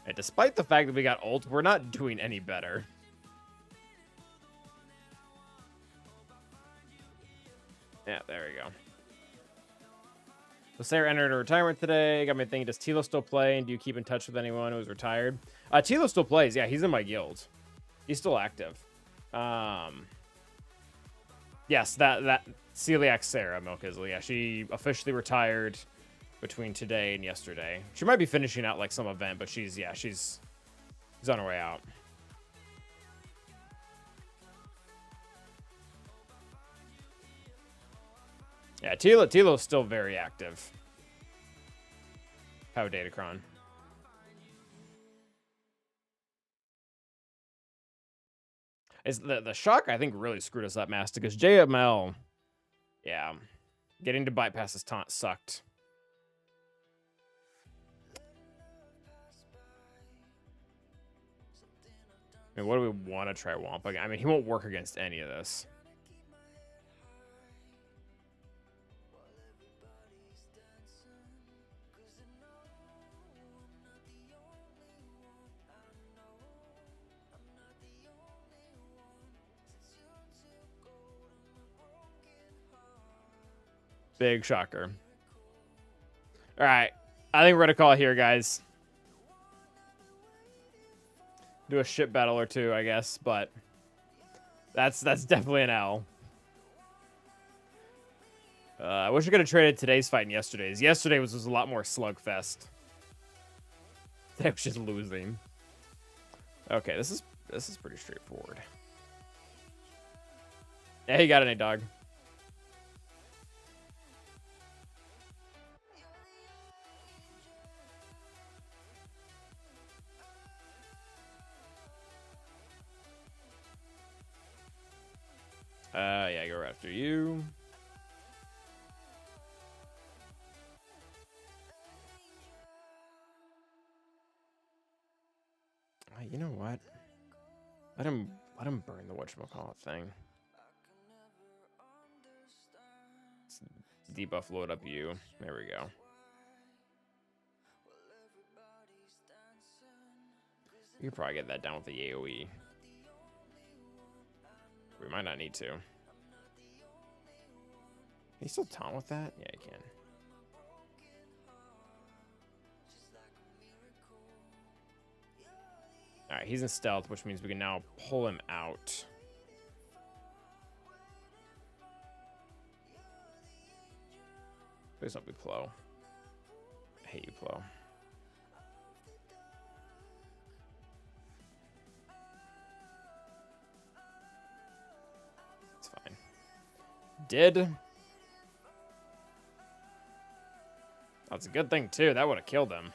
And despite the fact that we got ult, we're not doing any better. Yeah, there we go. So Sarah entered a retirement today. Got me thinking, does Tilo still play? And do you keep in touch with anyone who's retired? Tilo still plays. Yeah, he's in my guild. He's still active. Yes, that Celiac Sarah Milkisley. Yeah, she officially retired between today and yesterday. She might be finishing out like some event, but she's on her way out. Yeah, Tilo's still very active. How Datacron. Is the shock, I think, really screwed us up, Master, because JML, yeah, getting to bypass his taunt sucked. I mean, what do we want to try Wampa? I mean, he won't work against any of this. Big shocker. All right. I think we're going to call it here, guys. Do a ship battle or two, I guess, but that's definitely an L. I wish I could have traded today's fight and yesterday's. Yesterday was a lot more slugfest. Today was just losing. Okay, this is pretty straightforward. Yeah, you got it, dog. Yeah, go right after you. You know what? Let him burn the whatchamacallit thing. Let's debuff load up you. There we go. You could probably get that down with the AoE. We might not need to. Can you still taunt with that? Yeah, you can. All right, he's in stealth, which means we can now pull him out. Please don't be Plo. I hate you, Plo. It's fine. Did. That's a good thing, too. That would have killed him.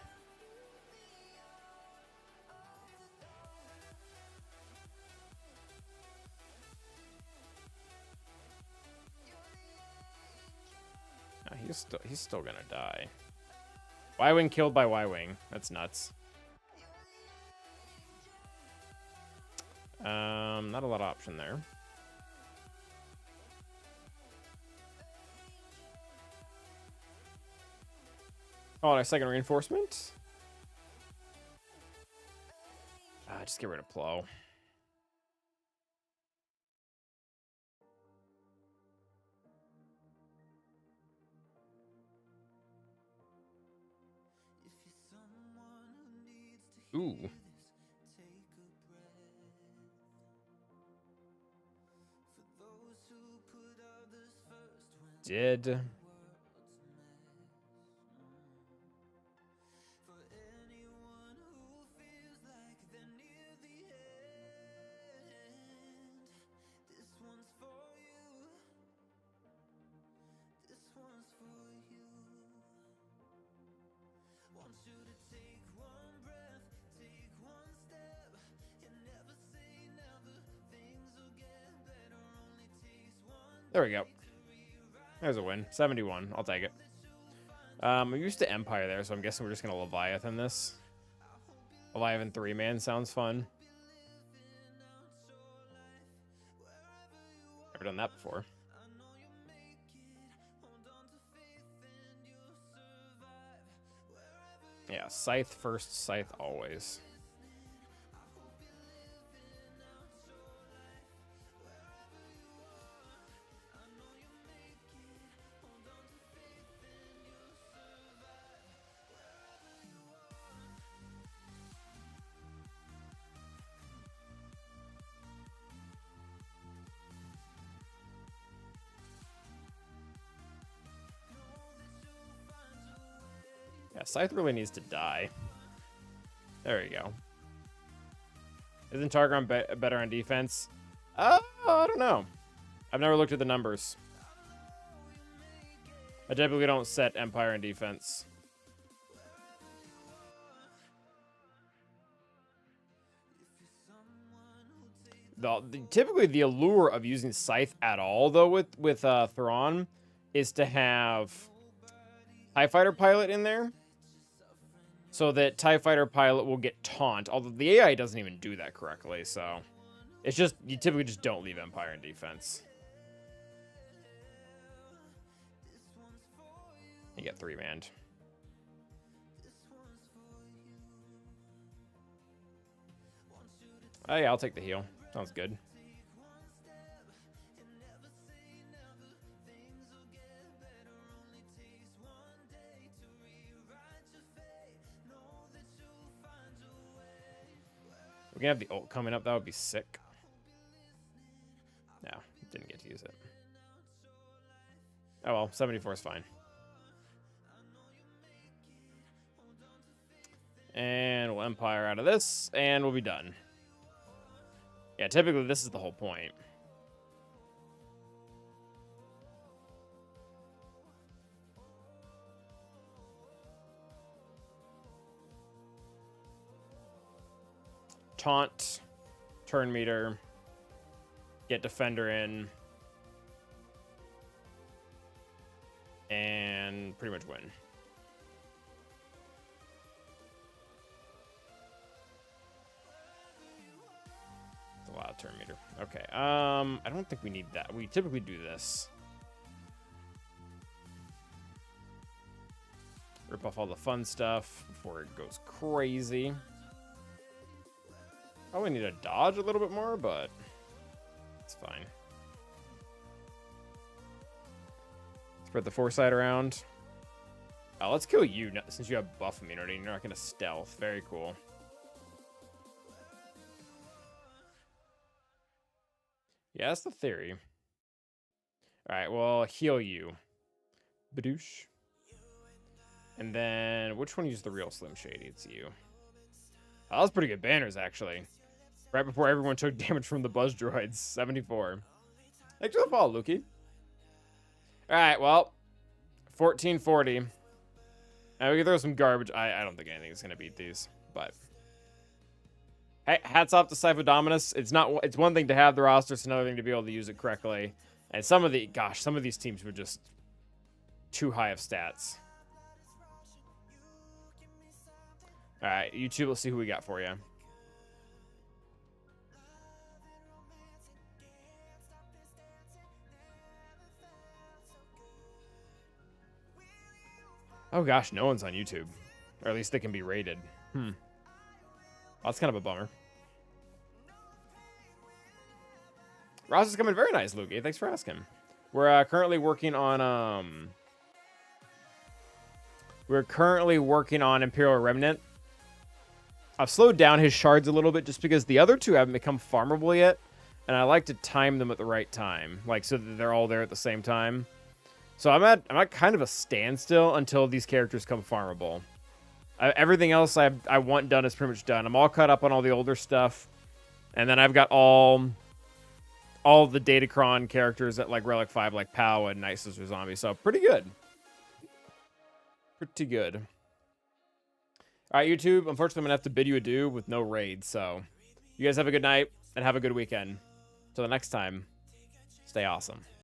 No, he's still gonna die. Y-Wing killed by Y-Wing. That's nuts. Not a lot of option there. Oh, and our second reinforcement? Just get rid of Plo. Ooh. Did. There we go. There's a win. 71. I'll take it. I'm used to Empire there, so I'm guessing we're just going to Leviathan this. Leviathan 3-man sounds fun. Never done that before. Yeah, Scythe first, Scythe always. Yeah, Scythe really needs to die. There you go. Isn't Targon better on defense? I don't know. I've never looked at the numbers. I typically don't set Empire in defense. Typically, the allure of using Scythe at all, though, with Thrawn, is to have TIE Fighter Pilot in there, so that TIE Fighter Pilot will get taunt, although the AI doesn't even do that correctly, so it's just, you typically just don't leave Empire in defense. You get 3-manned. Oh yeah, I'll take the heal. Sounds good. We can have the ult coming up. That would be sick. No, didn't get to use it. Oh well, 74 is fine. And we'll Empire out of this, and we'll be done. Yeah, typically this is the whole point. Taunt, turn meter, get defender in, and pretty much win. It's a lot of turn meter. Okay, I don't think we need that. We typically do this. Rip off all the fun stuff before it goes crazy. Probably need to dodge a little bit more, but it's fine. Spread the foresight around. Oh, let's kill you since you have buff immunity and you're not going to stealth. Very cool. Yeah, that's the theory. All right, well, heal you. Badoosh. And then, which one used the real Slim Shady? It's you. Oh, that was pretty good banners, actually. Right before everyone took damage from the Buzz Droids. 74. Thanks for the follow, Lukey. All right, well, 1440. Now we can throw some garbage. I don't think anything's going to beat these, but... Hey, hats off to Cypher Dominus. It's one thing to have the roster, it's another thing to be able to use it correctly. And some of these teams were just too high of stats. All right, YouTube, let's see who we got for you. Oh gosh, no one's on YouTube. Or at least they can be rated. Well, that's kind of a bummer. Ross is coming very nice, Luki. Thanks for asking. We're currently working on Imperial Remnant. I've slowed down his shards a little bit just because the other two haven't become farmable yet, and I like to time them at the right time, like so that they're all there at the same time. So I'm at kind of a standstill until these characters come farmable. Everything else I want done is pretty much done. I'm all caught up on all the older stuff, and then I've got all the Datacron characters at like Relic 5, like Pow and Night Sister Zombie. So pretty good. Pretty good. All right, YouTube. Unfortunately, I'm going to have to bid you adieu with no raid. So you guys have a good night and have a good weekend. Till the next time, stay awesome.